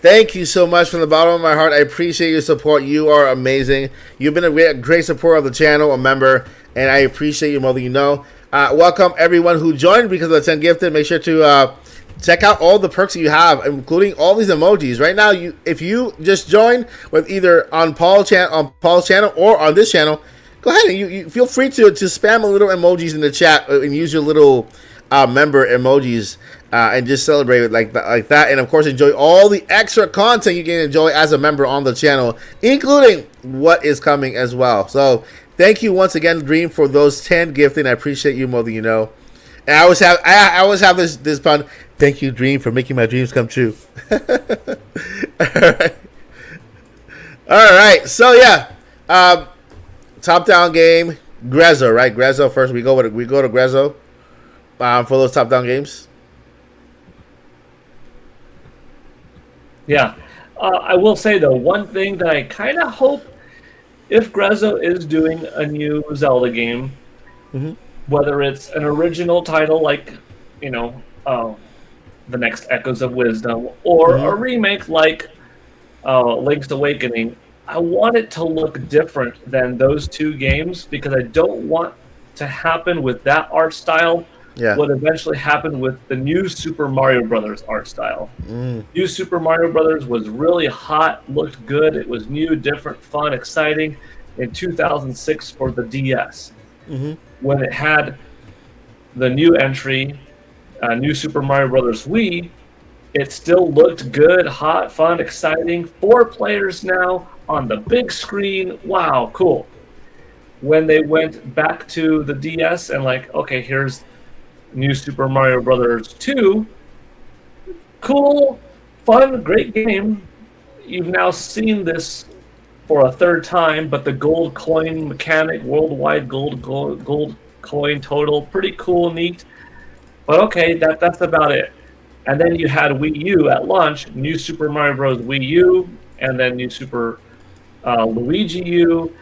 thank you so much from the bottom of my heart. I appreciate your support. You are amazing. You've been a great supporter of the channel, a member, and I appreciate you more than you know. Welcome everyone who joined because of the 10 gifted. Make sure to check out all the perks that you have, including all these emojis. Right now, if you just join with either on Paul's channel or on this channel, go ahead and you feel free to spam a little emojis in the chat and use your little member emojis. And just celebrate it like that. And, of course, enjoy all the extra content you can enjoy as a member on the channel, including what is coming as well. So, thank you once again, Dream, for those 10 gifting. I appreciate you more than you know. And I always have this pun. Thank you, Dream, for making my dreams come true. All right. So, top-down game, Grezzo, right? Grezzo first. We go to Grezzo for those top-down games. Yeah. I will say, though, one thing that I kind of hope, if Grezzo is doing a new Zelda game, Mm-hmm. whether it's an original title like, you know, the next Echoes of Wisdom, or Mm-hmm. a remake like Link's Awakening, I want it to look different than those two games because I don't want to happen with that art style Yeah. what eventually happened with the new Super Mario Brothers art style. New Super Mario Brothers was really hot, looked good. It was new, different, fun, exciting in 2006 for the DS. Mm-hmm. When it had the new entry, New Super Mario Brothers Wii, it still looked good, hot, fun, exciting. 4 players now on the big screen. Wow, cool. When they went back to the DS and like, okay, here's New Super Mario Brothers 2, cool, fun, great game. You've now seen this for a third time, but the gold coin mechanic, worldwide gold coin total, pretty cool, neat. But okay, that's about it. And then you had Wii U at launch, New Super Mario Bros. Wii U, and then New Super Luigi U,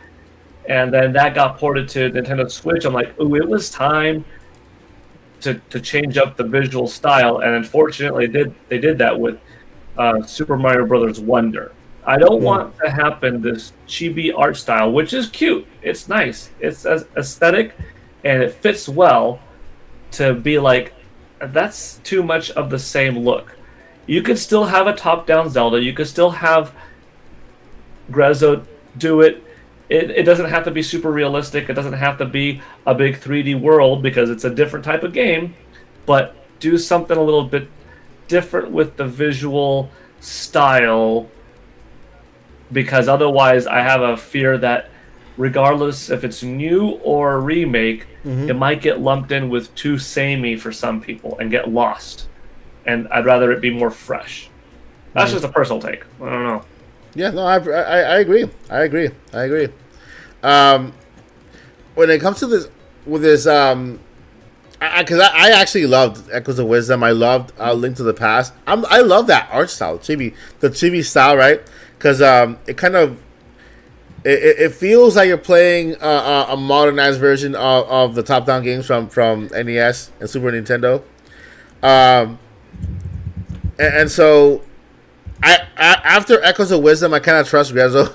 and then that got ported to Nintendo Switch. I'm like, ooh, it was time to change up the visual style, and unfortunately, they did that with Super Mario Brothers Wonder. I don't want to happen this chibi art style, which is cute. It's nice. It's aesthetic, and it fits well to be like, that's too much of the same look. You could still have a top-down Zelda. You could still have Grezzo do it. It doesn't have to be super realistic. It doesn't have to be a big 3D world because it's a different type of game. But do something a little bit different with the visual style because otherwise I have a fear that regardless if it's new or a remake, it might get lumped in with too samey for some people and get lost. And I'd rather it be more fresh. That's just a personal take. I don't know. Yeah, no, I agree. I agree. I agree. When it comes to this, with this, because I actually loved Echoes of Wisdom. I loved Link to the Past. I love that art style, the chibi style, right? Because it kind of it feels like you're playing a modernized version of the top-down games from NES and Super Nintendo. And so after Echoes of Wisdom, I kind of trust Grezzo,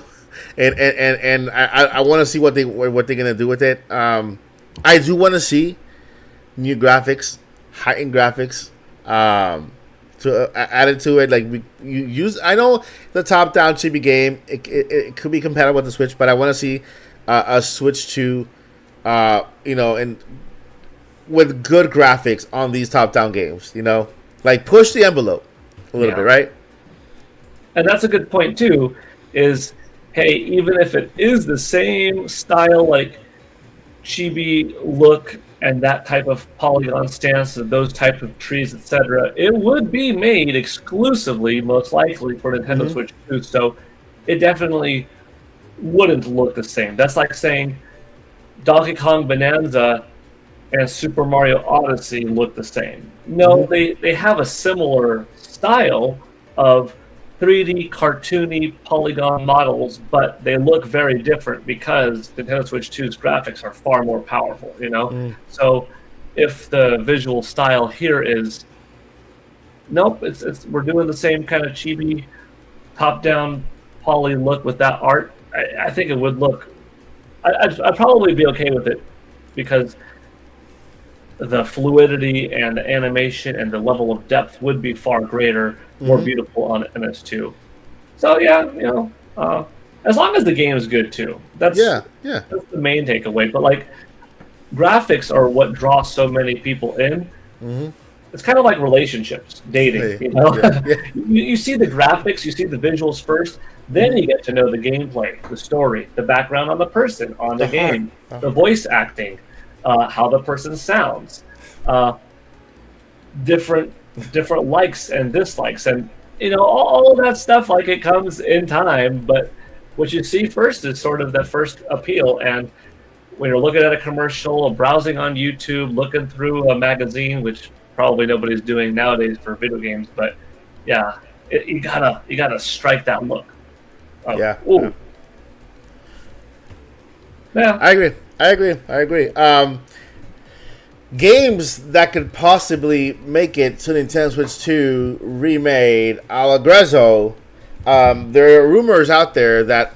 and I want to see what they're gonna do with it. I do want to see new graphics, heightened graphics, to added to it. Like you use, I know the top down chibi game, it could be compatible with the Switch, but I want to see a Switch to, and with good graphics on these top down games. Like push the envelope a little bit, right? And that's a good point too. Is hey, even if it is the same style, like chibi look and that type of polygon stance and those types of trees, etc., it would be made exclusively, most likely, for Nintendo Switch 2. So it definitely wouldn't look the same. That's like saying Donkey Kong Bonanza and Super Mario Odyssey look the same. No, they have a similar style of 3D cartoony polygon models, but they look very different because Nintendo Switch 2's graphics are far more powerful, So if the visual style here is nope, it's we're doing the same kind of chibi top-down poly look with that art, I think it would look I'd probably be okay with it because the fluidity and the animation and the level of depth would be far greater, more beautiful on MS2. So yeah, as long as the game is good too. That's the main takeaway. But like, graphics are what draws so many people in. It's kind of like relationships, dating. You see the graphics, you see the visuals first, then you get to know the gameplay, the story, the background on the person, on the game, the voice acting. How the person sounds, different likes and dislikes, and all of that stuff. Like it comes in time, but what you see first is sort of that first appeal. And when you're looking at a commercial, or browsing on YouTube, looking through a magazine, which probably nobody's doing nowadays for video games, but yeah, you gotta strike that look. Yeah. Ooh. Yeah. I agree. Games that could possibly make it to Nintendo Switch 2 remade a la Grezzo. There are rumors out there that,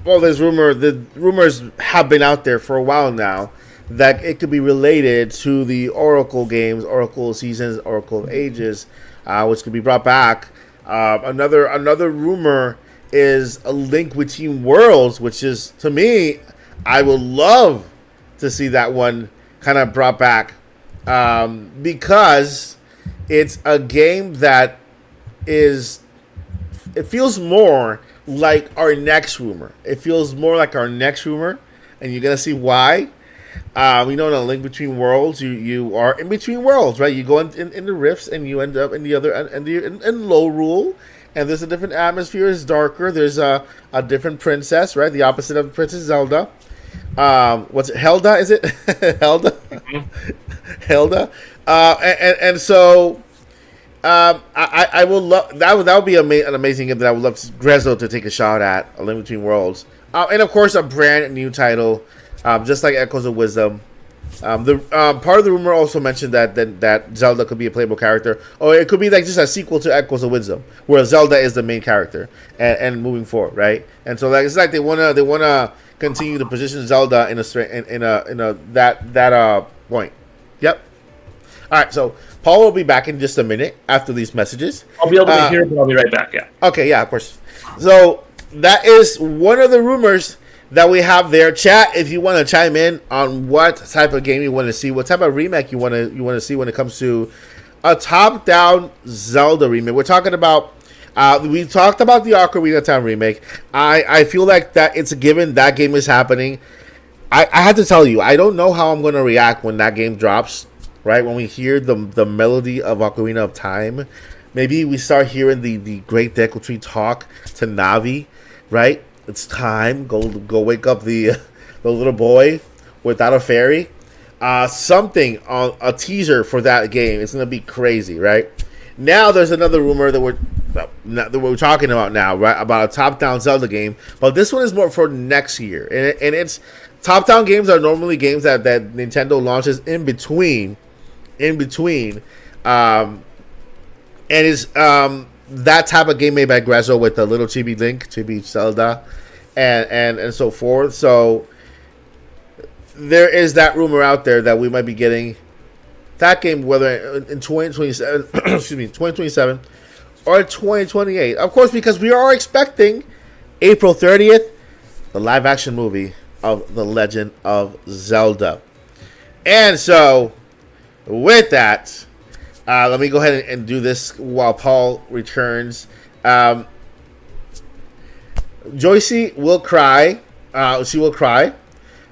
well, the rumors have been out there for a while now that it could be related to the Oracle games, Oracle Seasons, Oracle of Ages, which could be brought back. Another rumor is a Link Between Worlds, which is, to me, I would love to see that one kind of brought back, because it's a game that it feels more like our next rumor. It feels more like our next rumor, and you're gonna see why. We know in a Link Between Worlds, you are in between worlds, right? You go in the rifts, and you end up in the other in Low Rule, and there's a different atmosphere. It's darker. There's a different princess, right? The opposite of Princess Zelda. What's it? Helda, is it? Helda? Mm-hmm. Helda. And so I will love that would be an amazing game that I would love Grezzo to take a shot at, A Link Between Worlds. And of course a brand new title, just like Echoes of Wisdom. The part of the rumor also mentioned that Zelda could be a playable character, or it could be like just a sequel to Echoes of Wisdom, where Zelda is the main character and moving forward, right? And so like it's like they wanna continue to position Zelda in a that point. Yep. All right, so Paul will be back in just a minute after these messages. I'll be able to hear, but I'll be right back. Yeah. Okay. Yeah. Of course. So that is one of the rumors that we have there. Chat, if you want to chime in on what type of game you want to see, what type of remake you want to see when it comes to a top-down Zelda remake. We're talking about. We talked about the Ocarina of Time remake. I feel like that it's a given that game is happening. I have to tell you, I don't know how I'm going to react when that game drops. Right, when we hear the melody of Ocarina of Time, maybe we start hearing the Great Deku Tree talk to Navi. Right, it's time. Go wake up the little boy without a fairy. Something on a teaser for that game. It's gonna be crazy, right? Now there's another rumor that we're talking about now, right? About a top-down Zelda game, but this one is more for next year, and it's top-down games are normally games that Nintendo launches in between, and is that type of game made by Grezzo with the little chibi Link, chibi Zelda, and so forth. So there is that rumor out there that we might be getting that game, whether in 2027, excuse me, 2027 or 2028. Of course, because we are expecting April 30th, the live-action movie of The Legend of Zelda. And so, with that, let me go ahead and do this while Paul returns. Joycie will cry. She will cry.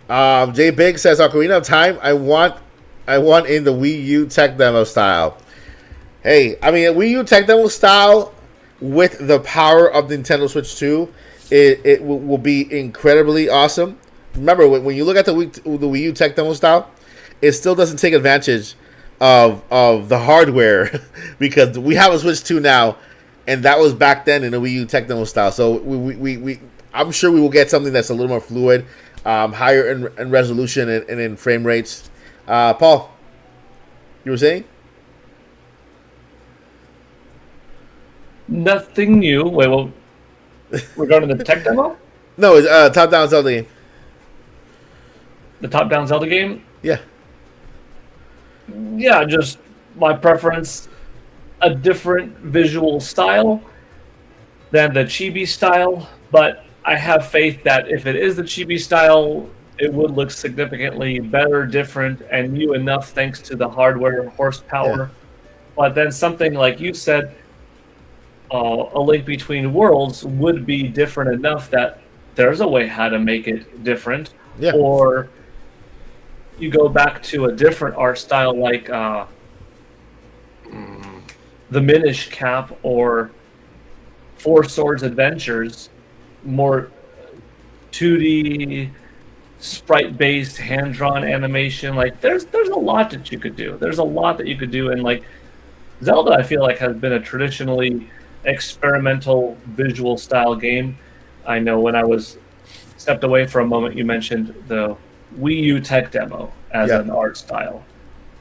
J Big says, Ocarina of Time, I want in the Wii U tech demo style. Hey, I mean, Wii U tech demo style with the power of Nintendo Switch 2, it will be incredibly awesome. Remember, when you look at the Wii U tech demo style, it still doesn't take advantage of the hardware because we have a Switch 2 now, and that was back then in the Wii U tech demo style. So we I'm sure we will get something that's a little more fluid, higher in resolution and in frame rates. Paul, you were saying? Nothing new. Wait, well, regarding the tech demo? No, it's top-down Zelda game. The top-down Zelda game? Yeah. Yeah, just my preference, a different visual style than the chibi style, but I have faith that if it is the chibi style, it would look significantly better, different, and new enough thanks to the hardware horsepower. Yeah. But then something like you said, A Link Between Worlds would be different enough that there's a way how to make it different. Yeah. Or you go back to a different art style like the Minish Cap or Four Swords Adventures, more 2D sprite-based hand-drawn animation. Like there's a lot that you could do. There's a lot that you could do, and like Zelda, I feel like has been a traditionally experimental visual style game. I know when I was stepped away for a moment, you mentioned the Wii U tech demo as an art style.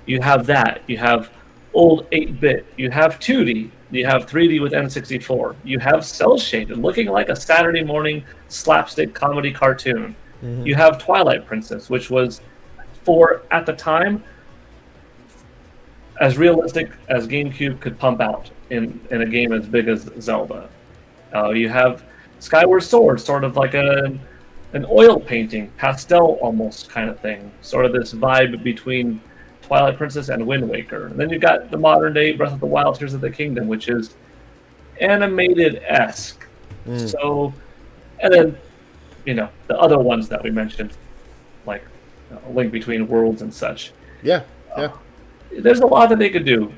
You have that. You have old 8-bit. You have 2D. You have 3D with N64. You have cel shaded, looking like a Saturday morning slapstick comedy cartoon. Mm-hmm. You have Twilight Princess, which was, at the time, as realistic as GameCube could pump out in a game as big as Zelda. You have Skyward Sword, sort of like an oil painting, pastel almost kind of thing. Sort of this vibe between Twilight Princess and Wind Waker. And then you've got the modern day Breath of the Wild, Tears of the Kingdom, which is animated-esque. So, and then, the other ones that we mentioned, like A Link Between Worlds and such. Yeah. There's a lot that they could do.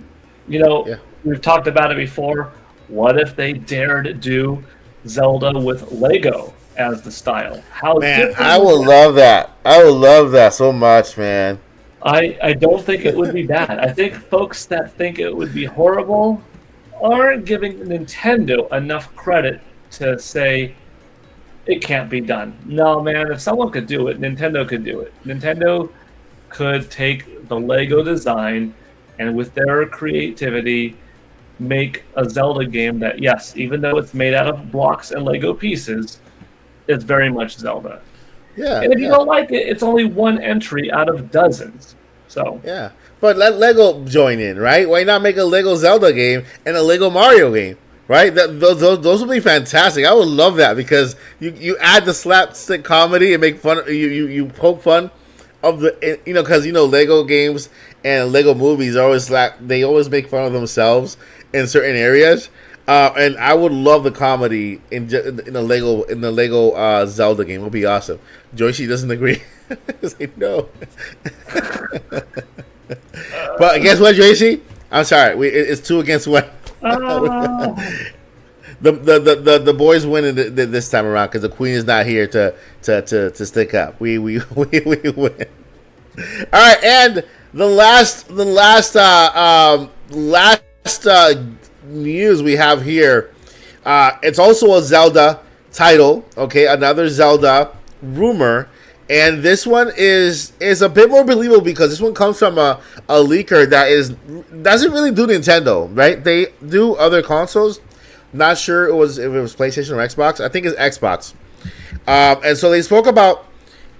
We've talked about it before. What if they dared do Zelda with Lego as the style? I would love that. I would love that so much, man. I don't think it would be bad. I think folks that think it would be horrible aren't giving Nintendo enough credit to say it can't be done. No, man, if someone could do it, Nintendo could do it. Nintendo could take the Lego design and with their creativity make a Zelda game that, yes, even though it's made out of blocks and Lego pieces, it's very much Zelda. Yeah. And if you don't like it, it's only one entry out of dozens. So yeah. But let Lego join in, right? Why not make a Lego Zelda game and a Lego Mario game? Right? Those would be fantastic. I would love that because you add the slapstick comedy and make fun. You poke fun of the because Lego games and Lego movies always always make fun of themselves in certain areas. And I would love the comedy in the Lego Zelda game. It would be awesome. Joycie doesn't agree. It's like, no. But guess what, Joycie? I'm sorry. It's 2 against 1. The boys win this time around because the queen is not here to stick up. We win. All right, and the last news we have here. It's also a Zelda title. Okay, another Zelda rumor. And this one is a bit more believable because this one comes from a leaker that doesn't really do Nintendo, right? They do other consoles. Not sure if it was PlayStation or Xbox. I think it's Xbox. And so they spoke about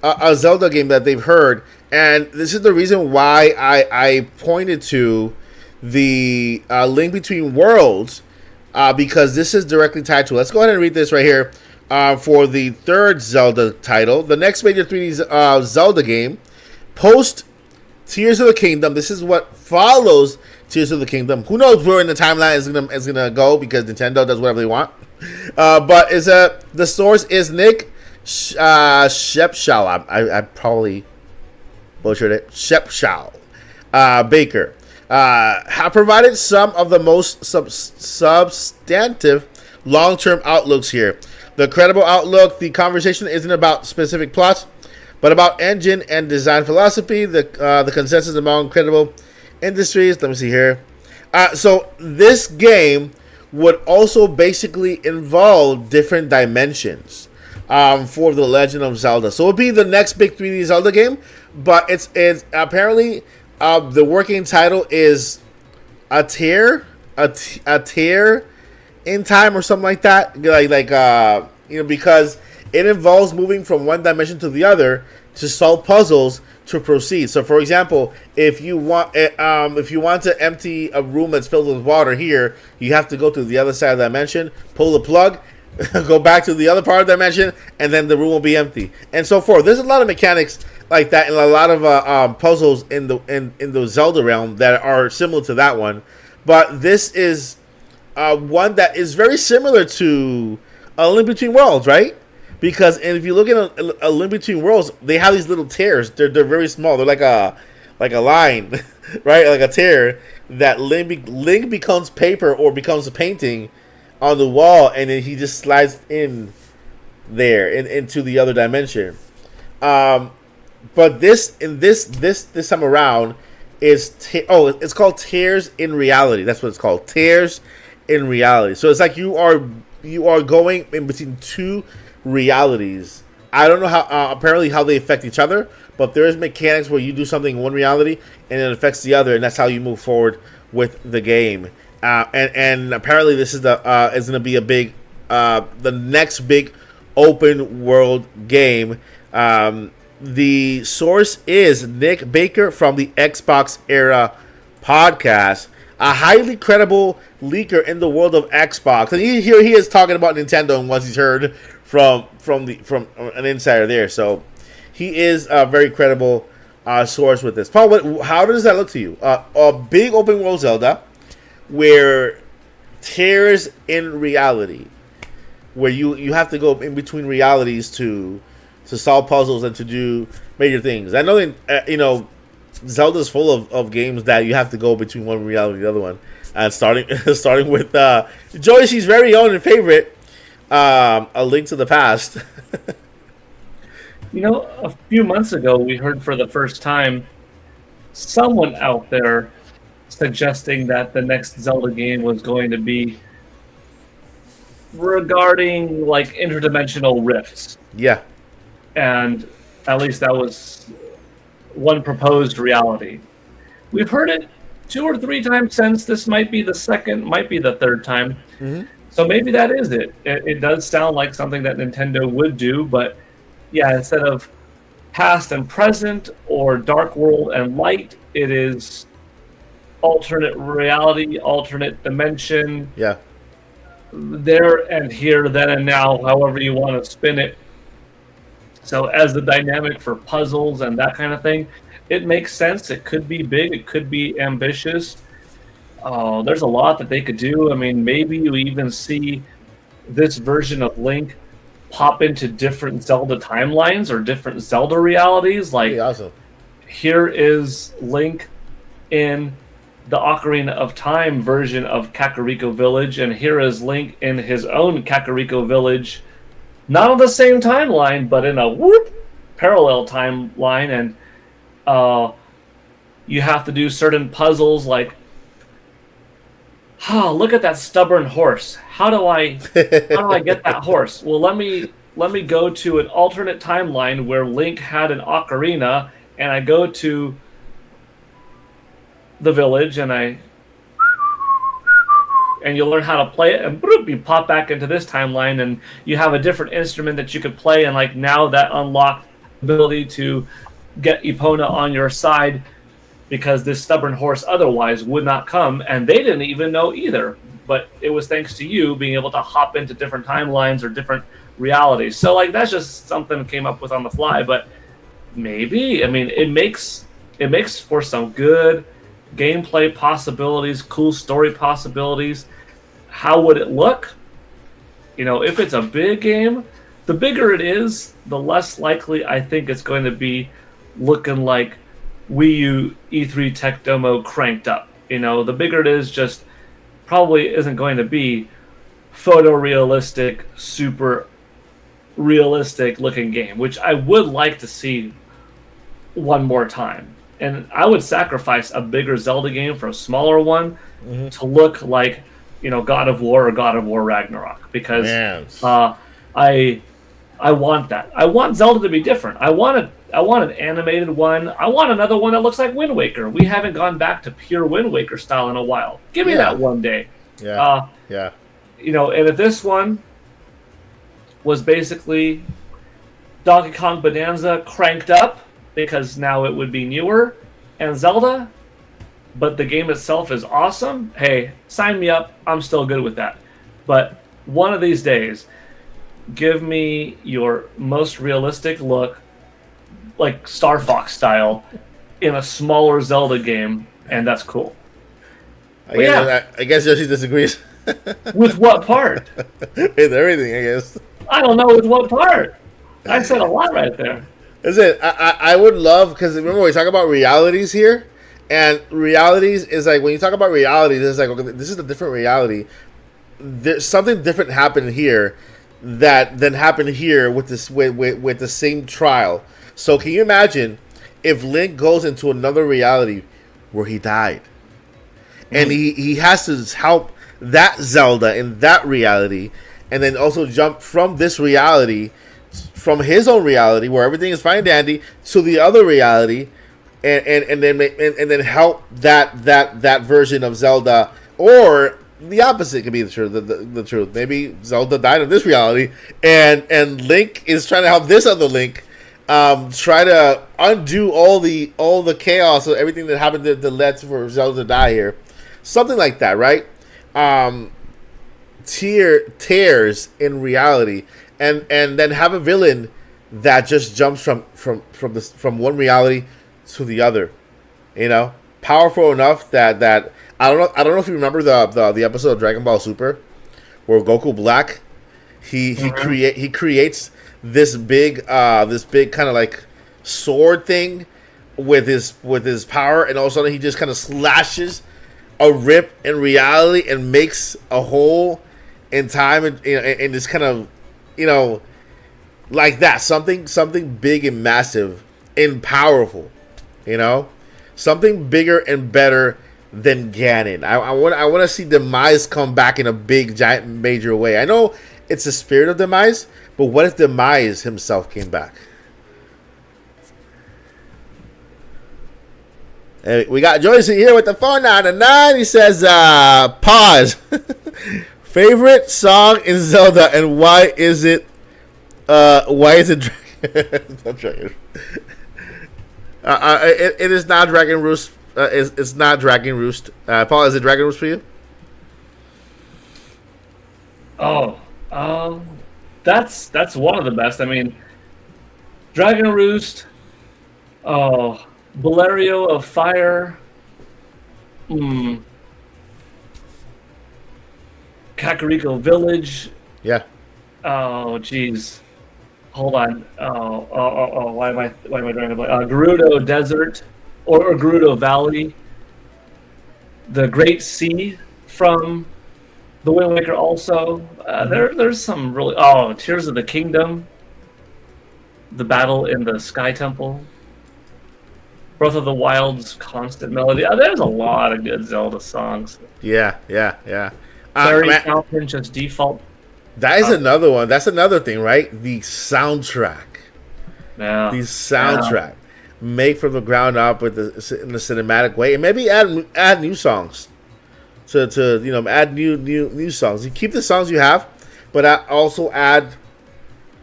a Zelda game that they've heard, and this is the reason why I pointed to the Link Between Worlds because this is directly tied to. Let's go ahead and read this right here. For the third Zelda title, the next major 3D Zelda game, post Tears of the Kingdom. This is what follows Tears of the Kingdom. Who knows where in the timeline is gonna go because Nintendo does whatever they want. But the source is Nick Shepshaw. I probably butchered it. Shepshaw Baker have provided some of the most substantive long-term outlooks here. The credible outlook, the conversation isn't about specific plots, but about engine and design philosophy. The consensus among credible industries. Let me see here. So this game would also basically involve different dimensions for the Legend of Zelda. So it would be the next big 3D Zelda game, but it's apparently the working title is a tear in time or something like that, because it involves moving from one dimension to the other to solve puzzles to proceed. So, for example, if you want to empty a room that's filled with water here, you have to go to the other side of the dimension, pull the plug, go back to the other part of the dimension, and then the room will be empty, and so forth. There's a lot of mechanics like that, and a lot of puzzles in the Zelda realm that are similar to that one. But this is one that is very similar to A Link Between Worlds, right? Because if you look at a Link Between Worlds, they have these little tears. They're very small. They're like a line, right? Like a tear that Link becomes paper or becomes a painting on the wall, and then he just slides in there into the other dimension. But this time around is it's called Tears in Reality. That's what it's called. Tears in reality. So it's like you are going in between two realities. I don't know how apparently how they affect each other, but there is mechanics where you do something in one reality and it affects the other, and that's how you move forward with the game. And apparently this is is going to be a big the next big open world game. The source is Nick Baker from the Xbox Era podcast, a highly credible leaker in the world of Xbox. And here he is talking about Nintendo and what he's heard from an insider there. So he is a very credible source with this. Paul, how does that look to you? A big open world Zelda where tears in reality, where you have to go in between realities to solve puzzles and to do major things. I know that, Zelda's full of games that you have to go between one reality and the other one. And starting with Joyce's very own and favorite, A Link to the Past. A few months ago, we heard for the first time someone out there suggesting that the next Zelda game was going to be regarding like interdimensional rifts. Yeah. And at least that was one proposed reality. We've heard it 2 or 3 times since. This might be the second, might be the third time. Mm-hmm. So maybe that is it. It does sound like something that Nintendo would do, but yeah, instead of past and present or dark world and light, it is alternate reality, alternate dimension. Yeah. There and here, then and now, however you want to spin it. So as the dynamic for puzzles and that kind of thing, it makes sense. It could be big. It could be ambitious. There's a lot that they could do. I mean, maybe you even see this version of Link pop into different Zelda timelines or different Zelda realities. Like, awesome. Here is Link in the Ocarina of Time version of Kakariko Village, and here is Link in his own Kakariko Village, not on the same timeline, but in a parallel timeline, and you have to do certain puzzles like, look at that stubborn horse. How do I get that horse? Well, let me go to an alternate timeline where Link had an ocarina, and I go to the village and you learn how to play it, and you pop back into this timeline and you have a different instrument that you could play, and like now that unlocked the ability to get Epona on your side, because this stubborn horse otherwise would not come, and they didn't even know either. But it was thanks to you being able to hop into different timelines or different realities. So like that's just something that came up with on the fly, but maybe, I mean, it makes for some good gameplay possibilities, cool story possibilities. How would it look? If it's a big game, the bigger it is, the less likely I think it's going to be looking like Wii U E3 Tech Demo cranked up. The bigger it is, just probably isn't going to be photorealistic, super realistic looking game, which I would like to see one more time. And I would sacrifice a bigger Zelda game for a smaller one to look like, God of War or God of War Ragnarok. Because I want that. I want Zelda to be different. I want an animated one. I want another one that looks like Wind Waker. We haven't gone back to pure Wind Waker style in a while. Give me that one day. Yeah. And if this one was basically Donkey Kong Bonanza cranked up, because now it would be newer, and Zelda, but the game itself is awesome, hey, sign me up. I'm still good with that. But one of these days, give me your most realistic look, like Star Fox style, in a smaller Zelda game, and that's cool. I guess Yoshi disagrees. With what part? With everything, I guess. I don't know with what part. I said a lot right there. Listen, I would love, because remember we talk about realities here, and realities is like, when you talk about realities, it's like, okay, this is a different reality. There's something different happened here than happened here with this with the same trial. So can you imagine if Link goes into another reality where he died, and he has to help that Zelda in that reality, and then also jump from this reality, from his own reality where everything is fine and dandy, to the other reality, and then help that version of Zelda, or the opposite could be the truth. The truth. Maybe Zelda died in this reality, and Link is trying to help this other Link, try to undo all the chaos of everything that happened that led for Zelda to die here, something like that, right? Tears in reality, and then have a villain that just jumps from one reality to the other, powerful enough that I don't know if you remember the episode of Dragon Ball Super where Goku Black he creates this big kind of like sword thing with his power, and all of a sudden he just kind of slashes a rip in reality and makes a hole in time, and this kind of like that, something big and massive and powerful, something bigger and better than Ganon. I want to see Demise come back in a big, giant, major way. I know it's the spirit of Demise, but what if Demise himself came back? Hey, we got Joycie here with the phone now. The 9, he says, pause. Favorite song in Zelda, and why is it not Dragon? It is not Dragon Roost. It's not Dragon Roost. Paul, is it Dragon Roost for you? Oh, that's one of the best. I mean, Dragon Roost. Oh, Valerio of Fire. Kakariko Village. Yeah. Oh, jeez. Hold on. Oh. Why am I drawing a blank? Gerudo Desert or Gerudo Valley. The Great Sea from The Wind Waker also. There's some really... Oh, Tears of the Kingdom. The Battle in the Sky Temple. Breath of the Wild's Constant Melody. There's a lot of good Zelda songs. Yeah. Fairy Fountain, just default. That is another one. That's another thing, right? The soundtrack. Yeah. The soundtrack. Make from the ground up in the cinematic way, and maybe add new songs. To add new songs. You keep the songs you have, but also add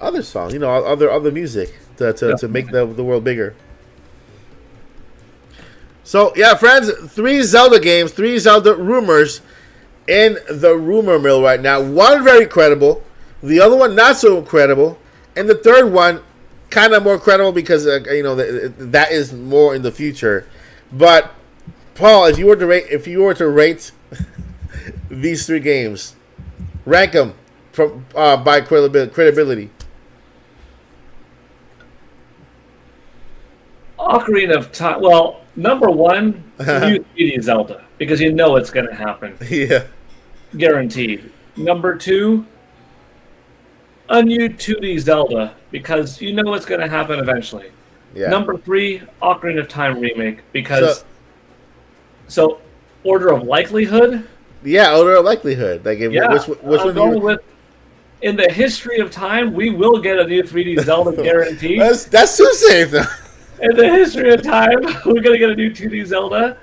other songs. Other music to make the world bigger. So yeah, friends, 3 Zelda games, 3 Zelda rumors in the rumor mill right now. One very credible, the other one not so credible, and the third one kind of more credible because that is more in the future. But Paul, if you were to rate these 3 games, rank them from by credibility. Ocarina of Time. Well, number 1, new 3D Zelda, because you know it's going to happen. Yeah. Guaranteed. Number 2, a new 2D Zelda, because you know it's going to happen eventually. Yeah. Number 3, Ocarina of Time remake, because... So order of likelihood? Yeah, order of likelihood. Like, which one with... In the history of time, we will get a new 3D Zelda guaranteed. That's too safe, though. In the history of time, we're going to get a new 2D Zelda.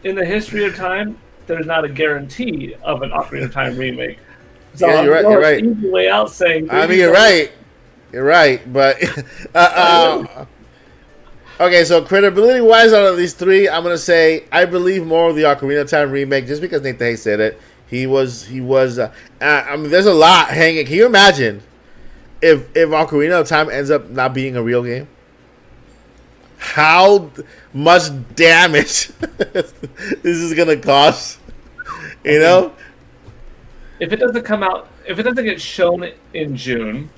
In the history of time, there's not a guarantee of an Ocarina of Time remake. So yeah, you're right. Easy way out saying. I mean, you're right. You're right, but okay. So credibility-wise, out of these 3, I'm gonna say I believe more of the Ocarina of Time remake, just because Nathan Hayes said it. He was. I mean, there's a lot hanging. Can you imagine if Ocarina of Time ends up not being a real game? How much damage this is gonna cause? If it doesn't come out, if it doesn't get shown in June,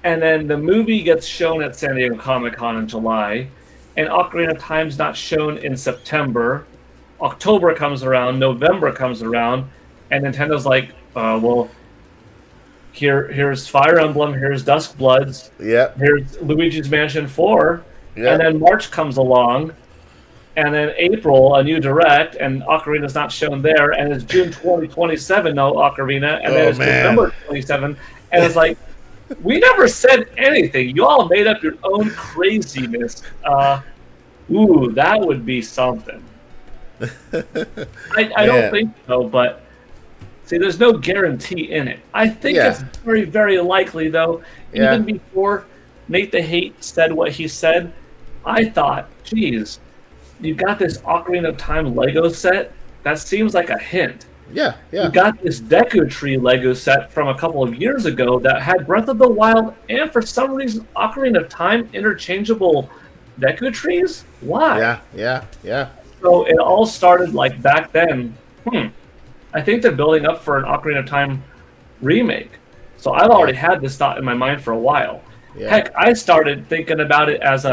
and then the movie gets shown at San Diego Comic-Con in July, and Ocarina of Time's not shown in September, October comes around, November comes around, and Nintendo's like, well, here's Fire Emblem, here's Dusk Bloods, yeah, here's Luigi's Mansion 4, yeah. And then March comes along, and then April, a new direct, and Ocarina's not shown there, and it's June 2027, no Ocarina, and then it's November 27, and it's like, we never said anything. You all made up your own craziness. Ooh, that would be something. I don't think so, but see, there's no guarantee in it. I think it's very, very likely, though. Even before Nate the Hate said what he said, I thought, geez, you got this Ocarina of Time Lego set? That seems like a hint. Yeah. You got this Deku Tree Lego set from a couple of years ago that had Breath of the Wild and, for some reason, Ocarina of Time interchangeable Deku Trees? Why? Yeah. So it all started like back then. I think they're building up for an Ocarina of Time remake. So I've already had this thought in my mind for a while. Yeah. Heck, I started thinking about it as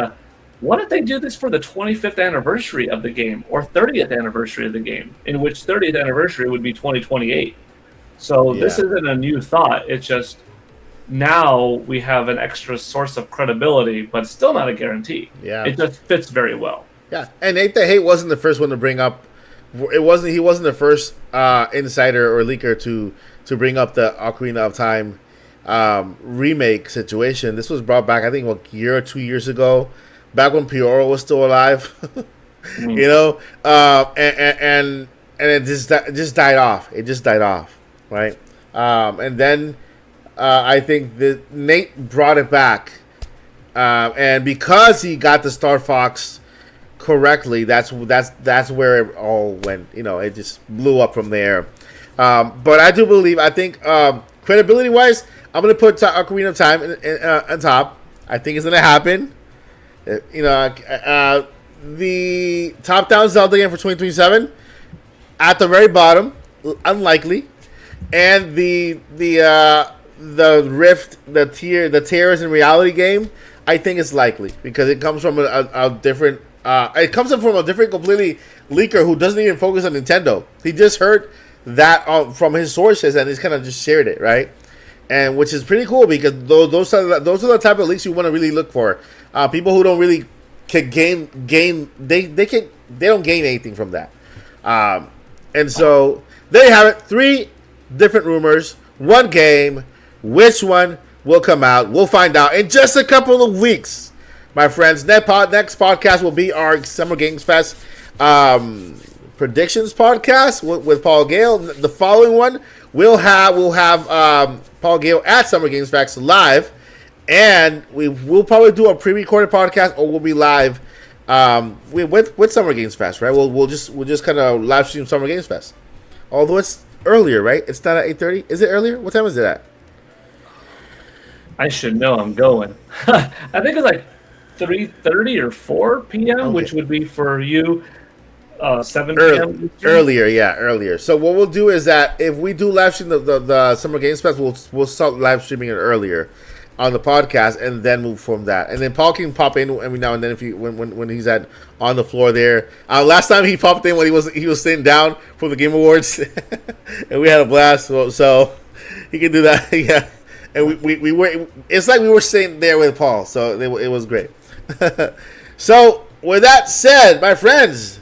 what if they do this for the 25th anniversary of the game or 30th anniversary of the game, in which 30th anniversary would be 2028. So this isn't a new thought. It's just now we have an extra source of credibility, but still not a guarantee. Yeah. It just fits very well. Yeah, and Nate the Hate wasn't the first one to bring up. He wasn't the first insider or leaker to bring up the Ocarina of Time remake situation. This was brought back, I think, a year or 2 years ago, back when Pioro was still alive. You know, and it just died off. It just died off, right? And then I think that Nate brought it back, and because he got the Star Fox correctly, that's where it all went. You know, it just blew up from there. But I think credibility wise, I'm gonna put Ocarina of Time on top. I think it's gonna happen. You know, the top down Zelda game for 2027 at the very bottom, unlikely, and the Rift, the Tears in Reality game, I think it's likely because it comes from a different. It comes from a different completely leaker who doesn't even focus on Nintendo. He just heard that from his sources and he's kind of just shared it, right? And which is pretty cool because those are the type of leaks you want to really look for. People who don't really can gain they don't gain anything from that. And so there you have it. 3 different rumors, 1 game. Which one will come out? We'll find out in just a couple of weeks. My friends, next podcast will be our Summer Games Fest predictions podcast with Paul Gale. The following one we'll have Paul Gale at Summer Games Fest live, and we'll probably do a pre-recorded podcast or we'll be live with Summer Games Fest, right? We'll just kind of live stream Summer Games Fest. Although it's earlier, right? It's not at 8:30. Is it earlier? What time is it at? I should know. I'm going. I think it's like 3:30 or 4 p.m., okay, which would be for you 7 p.m. Earlier. So what we'll do is that if we do live stream the Summer Games Fest, we'll start live streaming it earlier on the podcast and then move from that. And then Paul can pop in every now and then if when he's on the floor there. Last time he popped in when he was sitting down for the Game Awards, and we had a blast. So he can do that. Yeah. And we were. It's like we were sitting there with Paul, so it was great. So with that said, my friends,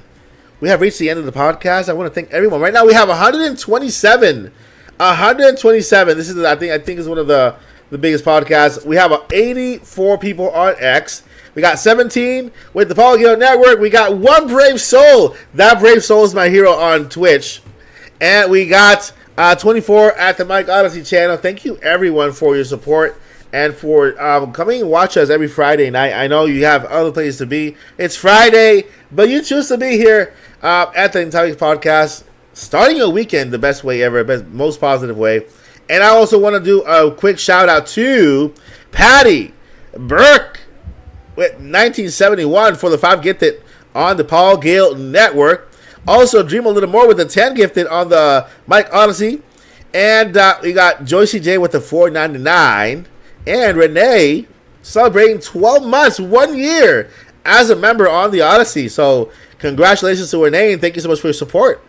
we have reached the end of the podcast. I want to thank everyone. Right now we have 127. 127. This is I think is one of the biggest podcasts. We have 84 people on X. We got 17 with the Paul Gale Network. We got 1 brave soul. That brave soul is my hero on Twitch, and we got 24 at the Mike Odyssey channel. Thank you everyone for your support and for coming and watch us every Friday night. I know you have other places to be. It's Friday, but you choose to be here at the Intelligence Podcast, starting a weekend the best way ever, most positive way. And I also want to do a quick shout out to Patty Burke with 1971 for the 5 gifted on the Paul Gale Network. Also, Dream a Little More with the 10 gifted on the Mike Odyssey. And we got Joycie J with the $4.99. And Renee celebrating 12 months, 1 year as a member on the Odyssey. So congratulations to Renee and thank you so much for your support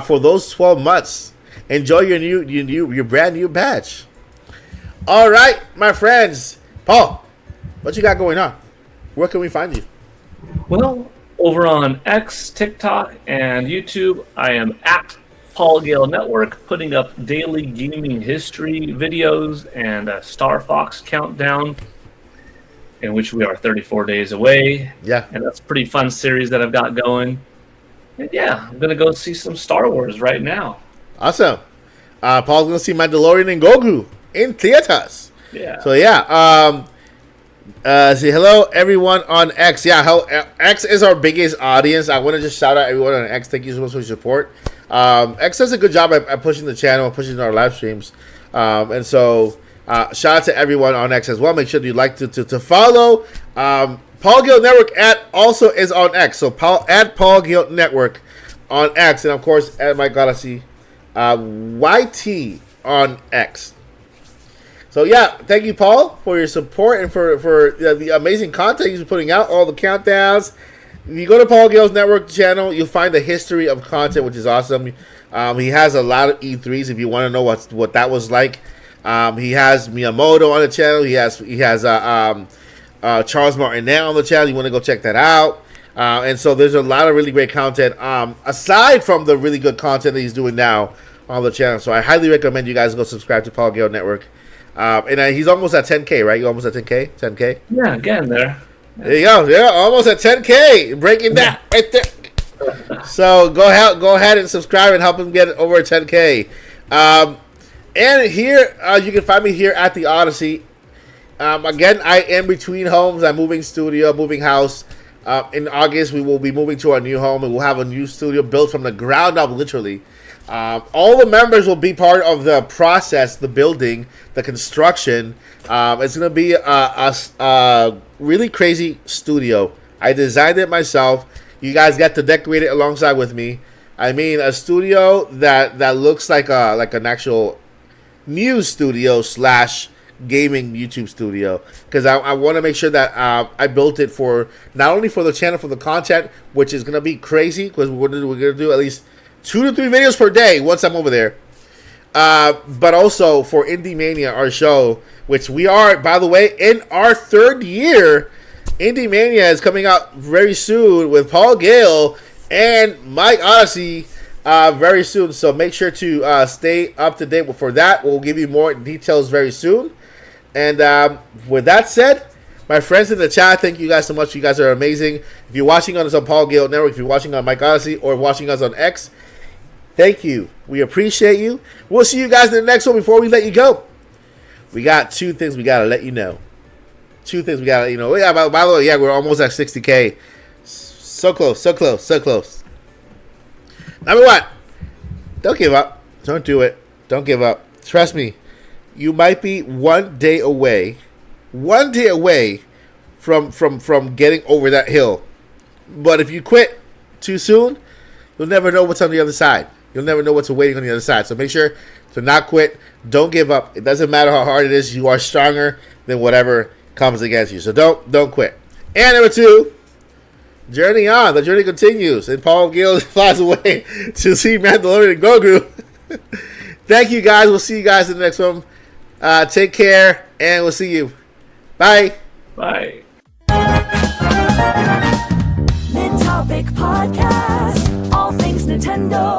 for those 12 months. Enjoy your brand new badge. All right, my friends. Paul, what you got going on? Where can we find you? Well, Over on X, TikTok, and YouTube, I am at Paul Gale Network, putting up daily gaming history videos and a Star Fox countdown, in which we are 34 days away. Yeah. And that's a pretty fun series that I've got going. And yeah, I'm going to go see some Star Wars right now. Awesome. Paul's going to see Mandalorian and Grogu in theaters. Yeah. So, yeah. Say hello, everyone on X. Yeah, X is our biggest audience. I want to just shout out everyone on X. Thank you so much for your support. X does a good job at pushing the channel, pushing our live streams. And so, shout out to everyone on X as well. Make sure you like to follow. Paul Gale Network also is on X. So, at Paul Gale Network on X. And, of course, at Mike Odyssey YT on X. So, yeah, thank you, Paul, for your support and for the amazing content he's putting out, all the countdowns. If you go to Paul Gale's Network channel, you'll find the history of content, which is awesome. He has a lot of E3s if you want to know what that was like. He has Miyamoto on the channel. He has Charles Martinet on the channel. You want to go check that out. And so there's a lot of really great content, aside from the really good content that he's doing now on the channel. So I highly recommend you guys go subscribe to Paul Gale Network. And he's almost at 10K, right? You almost at 10K? 10K? Yeah, again there. There you go. Yeah, almost at 10K. Breaking that right there. So go ahead and subscribe and help him get over 10K. And here, you can find me here at the Odyssey. Again, I am between homes. I'm moving studio, moving house. In August, we will be moving to our new home, and we'll have a new studio built from the ground up, literally. All the members will be part of the process, the building, the construction. It's going to be a really crazy studio. I designed it myself. You guys get to decorate it alongside with me. I mean, a studio that looks like an actual news studio / gaming YouTube studio. Because I want to make sure that I built it for not only for the channel, for the content, which is going to be crazy. Because we're going to do at least 2 to 3 videos per day once I'm over there. But also for Indie Mania, our show, which we are, by the way, in our 3rd year. Indie Mania is coming out very soon with Paul Gale and Mike Odyssey very soon. So make sure to stay up to date for that. We'll give you more details very soon. And with that said, my friends in the chat, thank you guys so much. You guys are amazing. If you're watching on us on Paul Gale Network, if you're watching on Mike Odyssey or watching us on X, thank you. We appreciate you. We'll see you guys in the next one. Before we let you go, we got 2 things we got to let you know. 2 things we got to let you know. Yeah, by the way, yeah, we're almost at 60K. So close, so close, so close. Number 1, don't give up. Don't do it. Don't give up. Trust me. You might be one day away from getting over that hill. But if you quit too soon, you'll never know what's on the other side. You'll never know what's waiting on the other side. So make sure to not quit. Don't give up. It doesn't matter how hard it is. You are stronger than whatever comes against you. So don't quit. And number 2, journey on. The journey continues. And Paul Gale flies away to see Mandalorian and Grogu. Thank you, guys. We'll see you guys in the next one. Take care, and we'll see you. Bye. Bye. Mid-Topic Podcast, all things Nintendo.